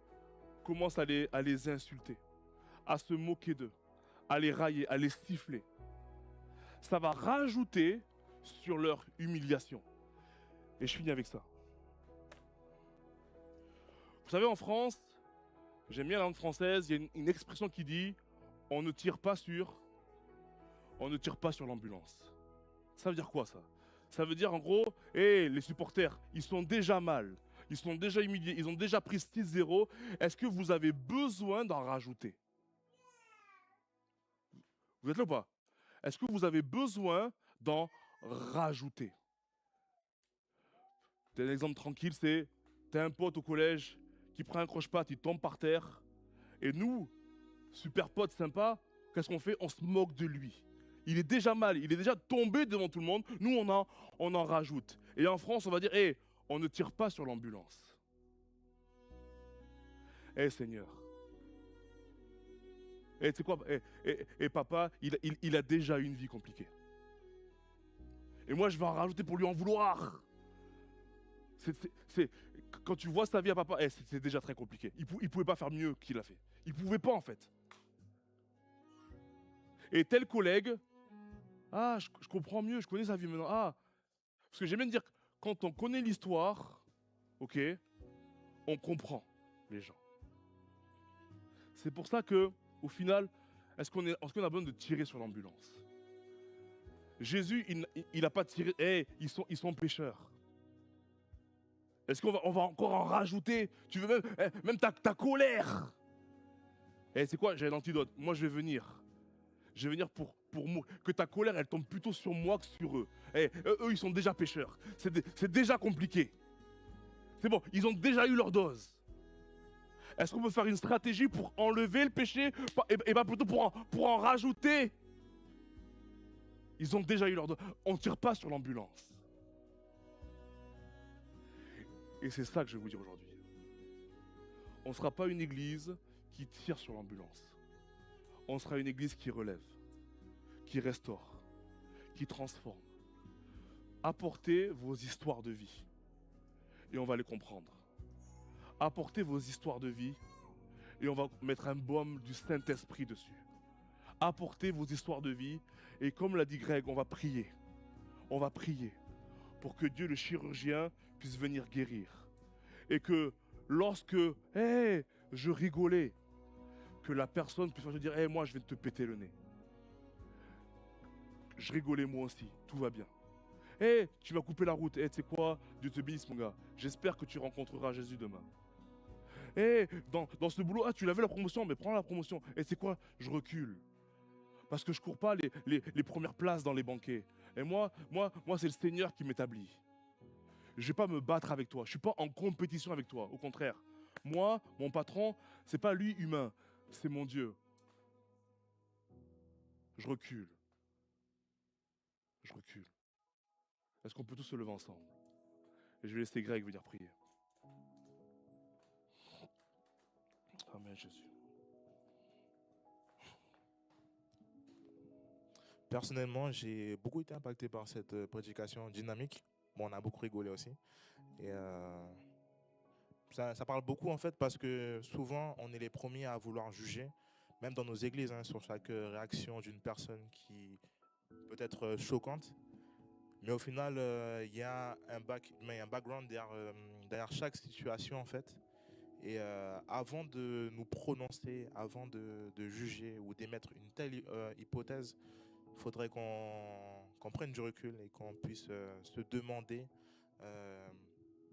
commencent à les insulter, à se moquer d'eux, à les railler, à les siffler, ça va rajouter sur leur humiliation. Et je finis avec ça. Vous savez, en France, j'aime bien la langue française, il y a une expression qui dit « on ne tire pas sur l'ambulance ». Ça veut dire quoi ça? Ça veut dire en gros, les supporters, ils sont déjà mal. Ils sont déjà humiliés, ils ont déjà pris 6-0. Est-ce que vous avez besoin d'en rajouter? Vous êtes là ou pas? Est-ce que vous avez besoin d'en rajouter? C'est un exemple tranquille, c'est t'as un pote au collège qui prend un croche-patte, il tombe par terre. Et nous, super pote sympa, qu'est-ce qu'on fait? On se moque de lui. Il est déjà mal, il est déjà tombé devant tout le monde. Nous, on en rajoute. Et en France, on va dire, hé, on ne tire pas sur l'ambulance. Eh Seigneur. Et tu sais quoi? Et papa, il a déjà eu une vie compliquée. Et moi, je vais en rajouter pour lui en vouloir. Quand tu vois sa vie à papa, c'est déjà très compliqué. Il pouvait pas faire mieux qu'il a fait. Il pouvait pas en fait. Et tel collègue, ah, je comprends mieux, je connais sa vie maintenant. Ah, parce que j'aime bien dire, quand on connaît l'histoire, ok, on comprend les gens. C'est pour ça que, au final, est-ce qu'on a besoin de tirer sur l'ambulance? Jésus, il n'a pas tiré. Ils sont pécheurs. Est-ce qu'on va encore en rajouter? Tu veux même ta colère. C'est quoi? J'ai un antidote. Moi, je vais venir. Je vais venir pour moi. Que ta colère, elle tombe plutôt sur moi que sur eux. Eux, ils sont déjà pécheurs. C'est déjà compliqué. C'est bon, ils ont déjà eu leur dose. Est-ce qu'on peut faire une stratégie pour enlever le péché et pas plutôt pour en rajouter? Ils ont déjà eu leur dose. On ne tire pas sur l'ambulance. Et c'est ça que je vais vous dire aujourd'hui. On ne sera pas une église qui tire sur l'ambulance. On sera une église qui relève, qui restaure, qui transforme. Apportez vos histoires de vie et on va les comprendre. Apportez vos histoires de vie et on va mettre un baume du Saint-Esprit dessus. Apportez vos histoires de vie et comme l'a dit Greg, on va prier. On va prier pour que Dieu, le chirurgien, puisse venir guérir. Et que lorsque, je rigolais, que la personne puisse se dire, moi je vais te péter le nez. Je rigolais moi aussi, tout va bien. Tu m'as coupé la route, tu sais quoi, Dieu te bénisse mon gars. J'espère que tu rencontreras Jésus demain. Dans ce boulot, tu l'avais la promotion, mais prends la promotion. Et c'est quoi? Je recule. Parce que je ne cours pas les premières places dans les banquets. Et moi c'est le Seigneur qui m'établit. Je ne vais pas me battre avec toi. Je ne suis pas en compétition avec toi. Au contraire. Moi, mon patron, ce n'est pas lui humain. C'est mon Dieu. Je recule. Je recule. Est-ce qu'on peut tous se lever ensemble? Et je vais laisser Greg venir prier. Amen, Jésus. Personnellement, j'ai beaucoup été impacté par cette prédication dynamique. Bon, on a beaucoup rigolé aussi. Et ça parle beaucoup en fait parce que souvent, on est les premiers à vouloir juger, même dans nos églises, hein, sur chaque réaction d'une personne qui peut être choquante. Mais au final, il y a un background derrière chaque situation en fait. Et avant de nous prononcer, avant de juger ou d'émettre une telle hypothèse, il faudrait qu'on prenne du recul et qu'on puisse se demander euh,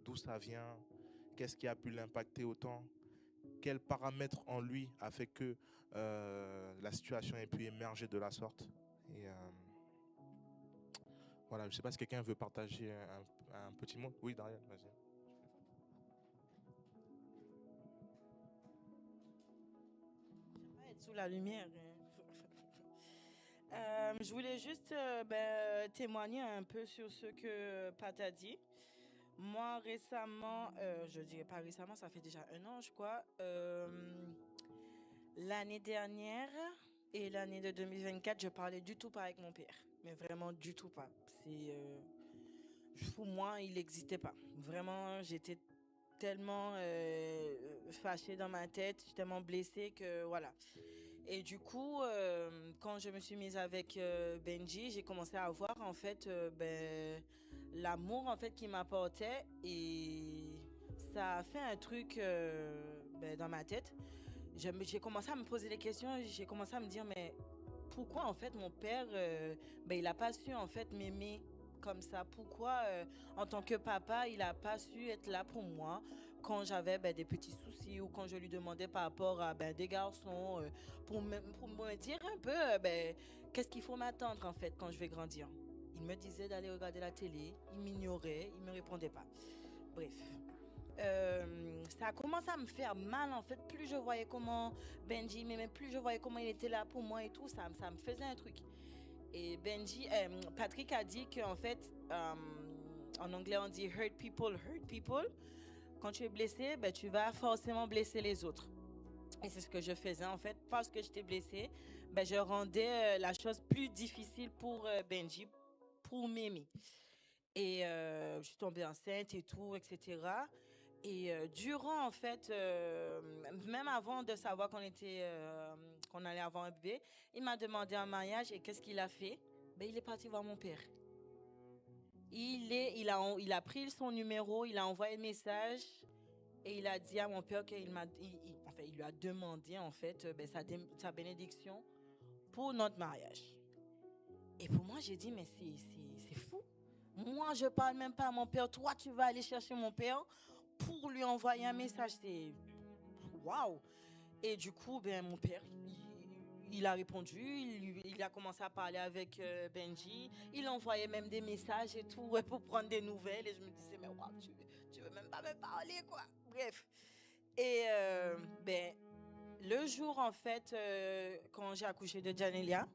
d'où ça vient, qu'est-ce qui a pu l'impacter autant, quel paramètre en lui a fait que la situation ait pu émerger de la sorte. Et voilà, je ne sais pas si quelqu'un veut partager un petit mot. Oui, Dariel, vas-y. J'aimerais être sous la lumière. Je voulais juste témoigner un peu sur ce que Pat a dit. Moi, récemment, je dirais pas récemment, ça fait déjà un an, je crois. L'année dernière et l'année de 2024, je parlais du tout pas avec mon père. Mais vraiment du tout pas. Pour moi, il n'existait pas. Vraiment, j'étais tellement fâchée dans ma tête, tellement blessée que voilà. Et du coup, quand je me suis mise avec Benji, j'ai commencé à voir en fait l'amour en fait qu'il m'apportait et ça a fait un truc dans ma tête. J'ai commencé à me poser des questions, j'ai commencé à me dire mais pourquoi en fait mon père il a pas su en fait m'aimer comme ça? Pourquoi, en tant que papa, il n'a pas su être là pour moi quand j'avais ben, des petits soucis ou quand je lui demandais par rapport à ben, des garçons pour me dire un peu ben, qu'est-ce qu'il faut m'attendre en fait quand je vais grandir. Il me disait d'aller regarder la télé, il m'ignorait, il ne me répondait pas. Bref. Ça a commencé à me faire mal en fait. Plus je voyais comment Benji, mais même plus je voyais comment il était là pour moi et tout, ça me faisait un truc. Et Patrick a dit qu'en fait, en anglais on dit hurt people, hurt people. Quand tu es blessé, ben, tu vas forcément blesser les autres. Et c'est ce que je faisais en fait. Parce que j'étais blessée, ben, je rendais la chose plus difficile pour Benji, pour m'aimer. Et je suis tombée enceinte et tout, etc. Et durant, en fait, même avant de savoir qu'on allait avoir un bébé, il m'a demandé un mariage et qu'est-ce qu'il a fait? Ben, il est parti voir mon père. Il a pris son numéro, il a envoyé un message et il a dit à mon père il lui a demandé en fait ben, sa bénédiction pour notre mariage. Et pour moi, j'ai dit, mais c'est fou. Moi, je parle même pas à mon père. Toi, tu vas aller chercher mon père pour lui envoyer un message. C'est waouh. Et du coup, ben, mon père, il a répondu. Il a commencé à parler avec Benji. Il envoyait même des messages et tout ouais, pour prendre des nouvelles. Et je me disais, mais waouh, tu veux même pas me parler, quoi. Bref. Et ben, le jour, en fait, quand j'ai accouché de Janelia,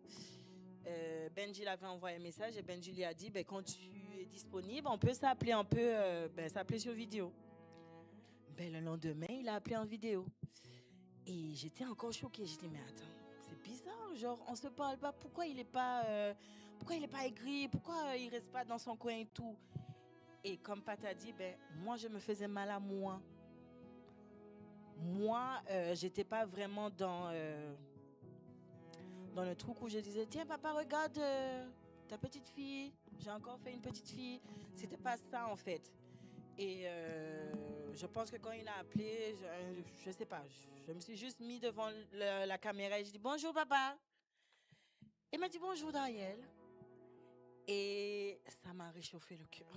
Benji l'avait envoyé un message et Benji lui a dit ben, quand tu es disponible, on peut s'appeler s'appeler sur vidéo. Ben, le lendemain, il a appelé en vidéo. Et j'étais encore choquée. J'ai dit mais attends, c'est bizarre, genre on se parle pas. Pourquoi il est pas aigri? Pourquoi il reste pas dans son coin et tout? Et comme Pat a dit, ben moi je me faisais mal à moi. Moi, j'étais pas vraiment dans le truc où je disais tiens papa regarde ta petite fille, j'ai encore fait une petite fille. C'était pas ça en fait. Et je pense que quand il a appelé, je sais pas, je me suis juste mis devant la caméra et je dis bonjour papa. Il m'a dit bonjour Dariel. Et ça m'a réchauffé le cœur.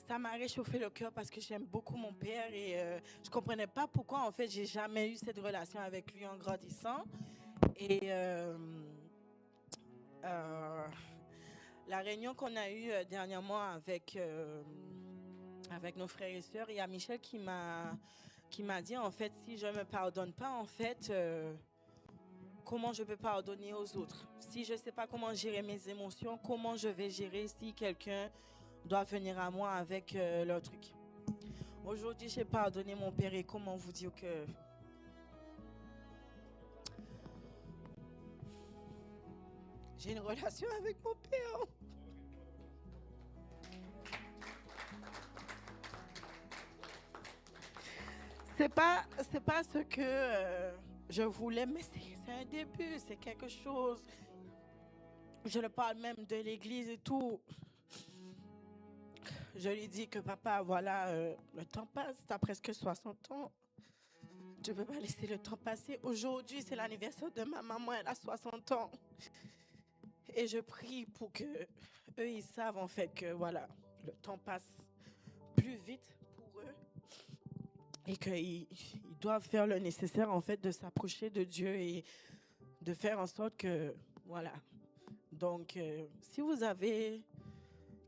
Ça m'a réchauffé le cœur parce que j'aime beaucoup mon père et je comprenais pas pourquoi en fait j'ai jamais eu cette relation avec lui en grandissant. Et la réunion qu'on a eue dernièrement avec nos frères et sœurs, il y a Michel qui m'a dit en fait si je me pardonne pas en fait comment je peux pardonner aux autres? Si je sais pas comment gérer mes émotions, comment je vais gérer si quelqu'un doit venir à moi avec leur truc? Aujourd'hui, j'ai pardonné mon père et comment vous dire que j'ai une relation avec mon père. C'est pas ce que je voulais, mais c'est un début, c'est quelque chose. Je le parle même de l'église et tout. Je lui dis que papa, voilà, le temps passe, tu as presque 60 ans. Tu ne peux pas laisser le temps passer. Aujourd'hui, c'est l'anniversaire de ma maman, elle a 60 ans. Et je prie pour que eux, ils savent en fait que voilà, le temps passe plus vite pour eux et qu'ils doivent faire le nécessaire en fait de s'approcher de Dieu et de faire en sorte que voilà. Donc, si vous avez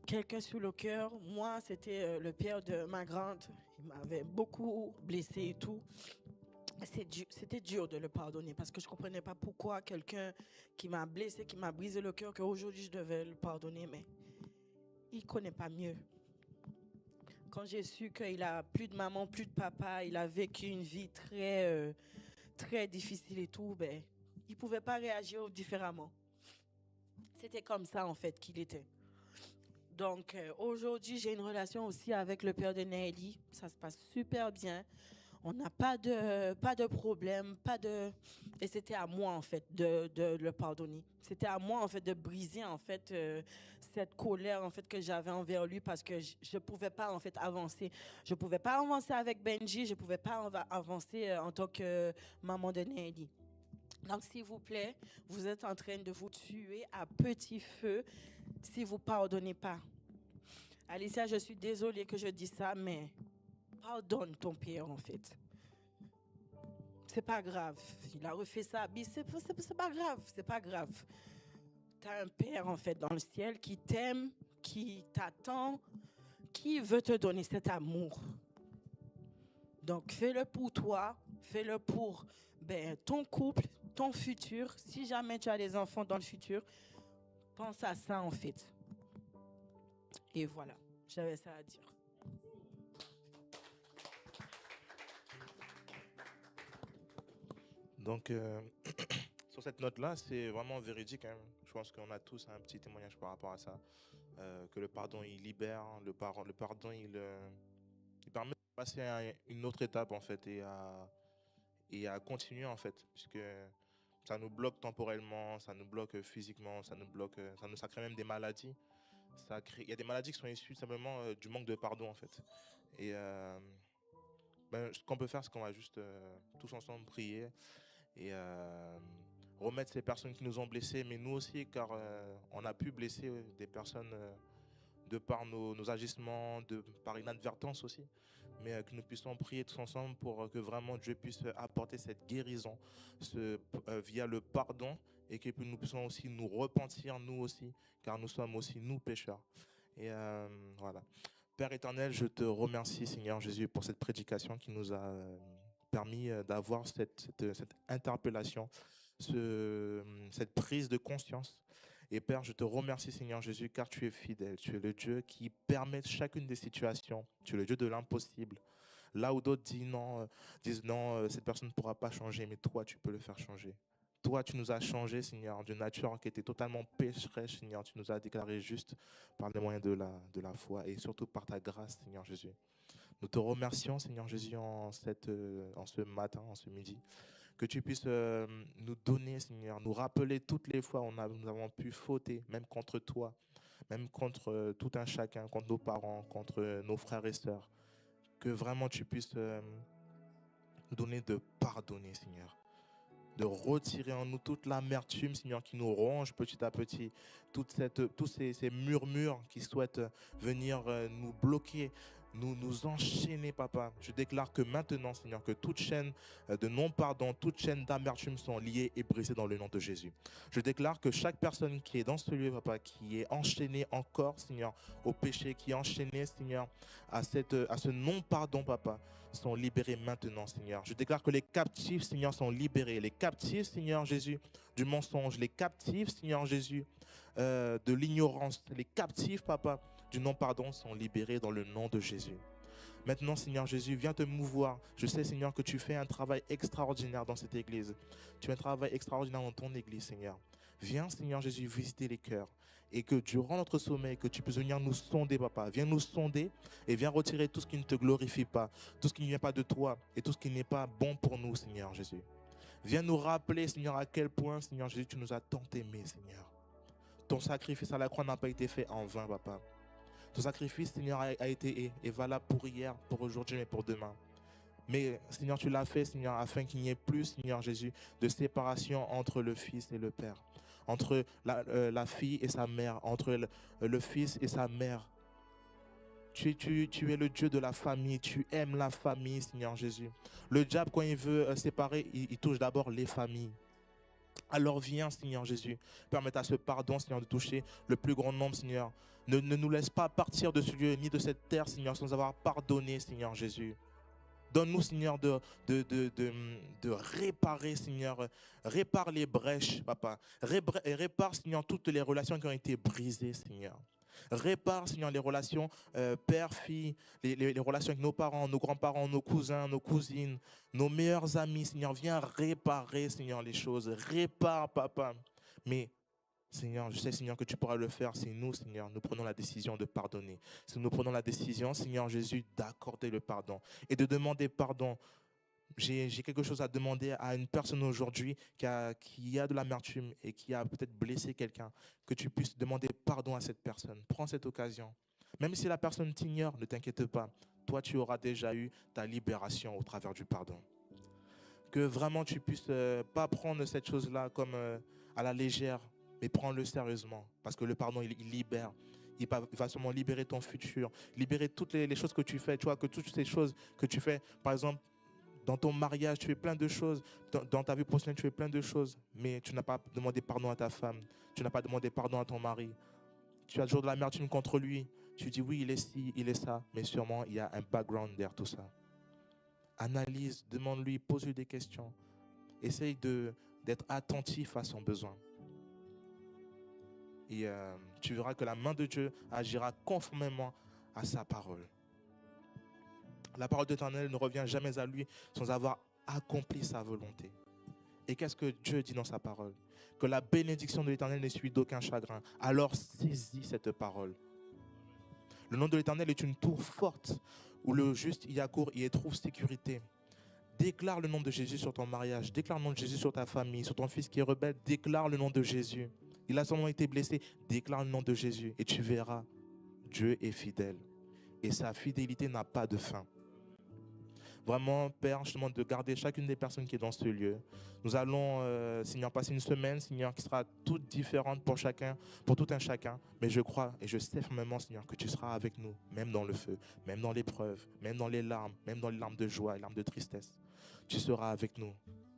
quelqu'un sur le cœur, moi, c'était le père de ma grande. Il m'avait beaucoup blessé et tout. C'était dur de le pardonner parce que je ne comprenais pas pourquoi quelqu'un qui m'a blessé, qui m'a brisé le cœur, qu'aujourd'hui je devais le pardonner, mais il ne connaît pas mieux. Quand j'ai su qu'il a plus de maman, plus de papa, il a vécu une vie très, très difficile et tout, ben, il ne pouvait pas réagir différemment. C'était comme ça en fait qu'il était. Donc aujourd'hui, j'ai une relation aussi avec le père de Nelly. Ça se passe super bien. On n'a pas de problème, et c'était à moi en fait de le pardonner. C'était à moi en fait de briser en fait cette colère en fait que j'avais envers lui parce que je pouvais pas en fait avancer. Je pouvais pas avancer avec Benji, je pouvais pas avancer en tant que maman de Nelly. Donc, s'il vous plaît, vous êtes en train de vous tuer à petit feu si vous ne pardonnez pas. Alicia, je suis désolée que je dis ça, mais pardonne ton père, en fait. C'est pas grave. Il a refait ça. Mais c'est pas grave. C'est pas grave. Tu as un père, en fait, dans le ciel qui t'aime, qui t'attend, qui veut te donner cet amour. Donc, fais-le pour toi. Fais-le pour ton couple, ton futur. Si jamais tu as des enfants dans le futur, pense à ça, en fait. Et voilà. J'avais ça à dire. Donc, sur cette note-là, c'est vraiment véridique, hein. Je pense qu'on a tous un petit témoignage par rapport à ça. Que le pardon, il libère, hein. Le pardon, il permet de passer à une autre étape, en fait, et à continuer, en fait. Puisque ça nous bloque temporellement, ça nous bloque physiquement, ça nous bloque, ça crée même des maladies. Il y a des maladies qui sont issues simplement du manque de pardon, en fait. Et ce qu'on peut faire, c'est qu'on va juste tous ensemble prier et remettre ces personnes qui nous ont blessés, mais nous aussi, car on a pu blesser des personnes de par nos agissements, par inadvertance aussi, mais que nous puissions prier tous ensemble pour que vraiment Dieu puisse apporter cette guérison via le pardon et que nous puissions aussi nous repentir, nous aussi, car nous sommes aussi nous pécheurs. Et voilà. Père éternel, je te remercie, Seigneur Jésus, pour cette prédication qui nous a permis d'avoir cette interpellation, cette prise de conscience. Et Père, je te remercie, Seigneur Jésus, car tu es fidèle. Tu es le Dieu qui permet chacune des situations. Tu es le Dieu de l'impossible. Là où d'autres disent non, cette personne ne pourra pas changer, mais toi, tu peux le faire changer. Toi, tu nous as changé, Seigneur, d'une nature qui était totalement pécheresse, Seigneur. Tu nous as déclaré juste par les moyens de la foi et surtout par ta grâce, Seigneur Jésus. Nous te remercions, Seigneur Jésus, en ce matin, en ce midi. Que tu puisses nous donner, Seigneur, nous rappeler toutes les fois où nous avons pu fauter, même contre toi, même contre tout un chacun, contre nos parents, contre nos frères et sœurs. Que vraiment tu puisses nous donner de pardonner, Seigneur. De retirer en nous toute l'amertume, Seigneur, qui nous ronge petit à petit, tous ces murmures qui souhaitent venir nous bloquer, nous enchaîner, Papa. Je déclare que maintenant, Seigneur, que toute chaîne de non-pardon, toute chaîne d'amertume sont liées et brisées dans le nom de Jésus. Je déclare que chaque personne qui est dans ce lieu, Papa, qui est enchaînée encore, Seigneur, au péché, qui est enchaînée, Seigneur, à ce non-pardon, Papa, sont libérés maintenant, Seigneur. Je déclare que les captifs, Seigneur, sont libérés. Les captifs, Seigneur Jésus, du mensonge. Les captifs, Seigneur Jésus, de l'ignorance. Les captifs, Papa, du non-pardon sont libérés dans le nom de Jésus. Maintenant, Seigneur Jésus, viens te mouvoir. Je sais, Seigneur, que tu fais un travail extraordinaire dans cette église. Tu fais un travail extraordinaire dans ton église, Seigneur. Viens, Seigneur Jésus, visiter les cœurs. Et que durant notre sommeil, que tu puisses venir nous sonder, Papa. Viens nous sonder et viens retirer tout ce qui ne te glorifie pas, tout ce qui ne vient pas de toi et tout ce qui n'est pas bon pour nous, Seigneur Jésus. Viens nous rappeler, Seigneur, à quel point, Seigneur Jésus, tu nous as tant aimés, Seigneur. Ton sacrifice à la croix n'a pas été fait en vain, Papa. Ton sacrifice, Seigneur, a été et valable pour hier, pour aujourd'hui et pour demain. Mais, Seigneur, tu l'as fait, Seigneur, afin qu'il n'y ait plus, Seigneur Jésus, de séparation entre le Fils et le Père, entre la fille et sa mère, entre le fils et sa mère. Tu es le Dieu de la famille, tu aimes la famille, Seigneur Jésus. Le diable, quand il veut séparer, il touche d'abord les familles. Alors viens, Seigneur Jésus, permette à ce pardon, Seigneur, de toucher le plus grand nombre, Seigneur. Ne nous laisse pas partir de ce lieu, ni de cette terre, Seigneur, sans avoir pardonné, Seigneur Jésus. Donne-nous, Seigneur, de réparer, Seigneur. Répare les brèches, Papa. Répare, Seigneur, toutes les relations qui ont été brisées, Seigneur. Répare, Seigneur, les relations père-fille, les relations avec nos parents, nos grands-parents, nos cousins, nos cousines, nos meilleurs amis, Seigneur. Viens réparer, Seigneur, les choses. Répare, Papa. Mais Seigneur, je sais, Seigneur, que tu pourras le faire si nous, Seigneur, nous prenons la décision de pardonner. Si nous prenons la décision, Seigneur Jésus, d'accorder le pardon et de demander pardon. J'ai quelque chose à demander à une personne aujourd'hui qui a de l'amertume et qui a peut-être blessé quelqu'un, que tu puisses demander pardon à cette personne. Prends cette occasion. Même si la personne t'ignore, ne t'inquiète pas. Toi, tu auras déjà eu ta libération au travers du pardon. Que vraiment tu puisses pas prendre cette chose-là comme à la légère, mais prendre-le sérieusement. Parce que le pardon, il libère. Il va sûrement libérer ton futur, libérer toutes les choses que tu fais. Tu vois, que toutes ces choses que tu fais, par exemple, dans ton mariage, tu fais plein de choses. Dans ta vie professionnelle, tu fais plein de choses. Mais tu n'as pas demandé pardon à ta femme. Tu n'as pas demandé pardon à ton mari. Tu as toujours de l'amertume contre lui. Tu dis oui, il est ci, il est ça. Mais sûrement, il y a un background derrière tout ça. Analyse, demande-lui, pose-lui des questions. Essaye d'être attentif à son besoin. Et tu verras que la main de Dieu agira conformément à sa parole. La parole de l'Éternel ne revient jamais à lui sans avoir accompli sa volonté. Et qu'est-ce que Dieu dit dans sa parole? Que la bénédiction de l'Éternel n'est suivie d'aucun chagrin. Alors saisis cette parole. Le nom de l'Éternel est une tour forte où le juste y accourt et y trouve sécurité. Déclare le nom de Jésus sur ton mariage. Déclare le nom de Jésus sur ta famille, sur ton fils qui est rebelle. Déclare le nom de Jésus. Il a seulement été blessé. Déclare le nom de Jésus et tu verras, Dieu est fidèle. Et sa fidélité n'a pas de fin. Vraiment, Père, je te demande de garder chacune des personnes qui est dans ce lieu. Nous allons, Seigneur, passer une semaine, Seigneur, qui sera toute différente pour chacun, pour tout un chacun. Mais je crois et je sais fermement, Seigneur, que tu seras avec nous, même dans le feu, même dans l'épreuve, même dans les larmes de joie, les larmes de tristesse. Tu seras avec nous.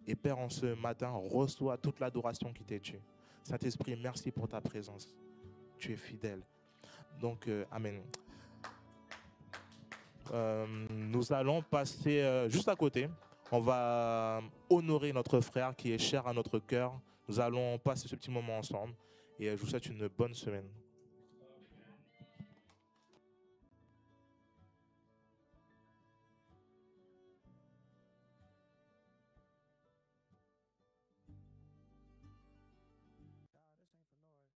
Et Père, en ce matin, reçois toute l'adoration qui t'est due. Saint-Esprit, merci pour ta présence. Tu es fidèle. Donc, Amen. Nous allons passer juste à côté. On va honorer notre frère qui est cher à notre cœur. Nous allons passer ce petit moment ensemble et je vous souhaite une bonne semaine.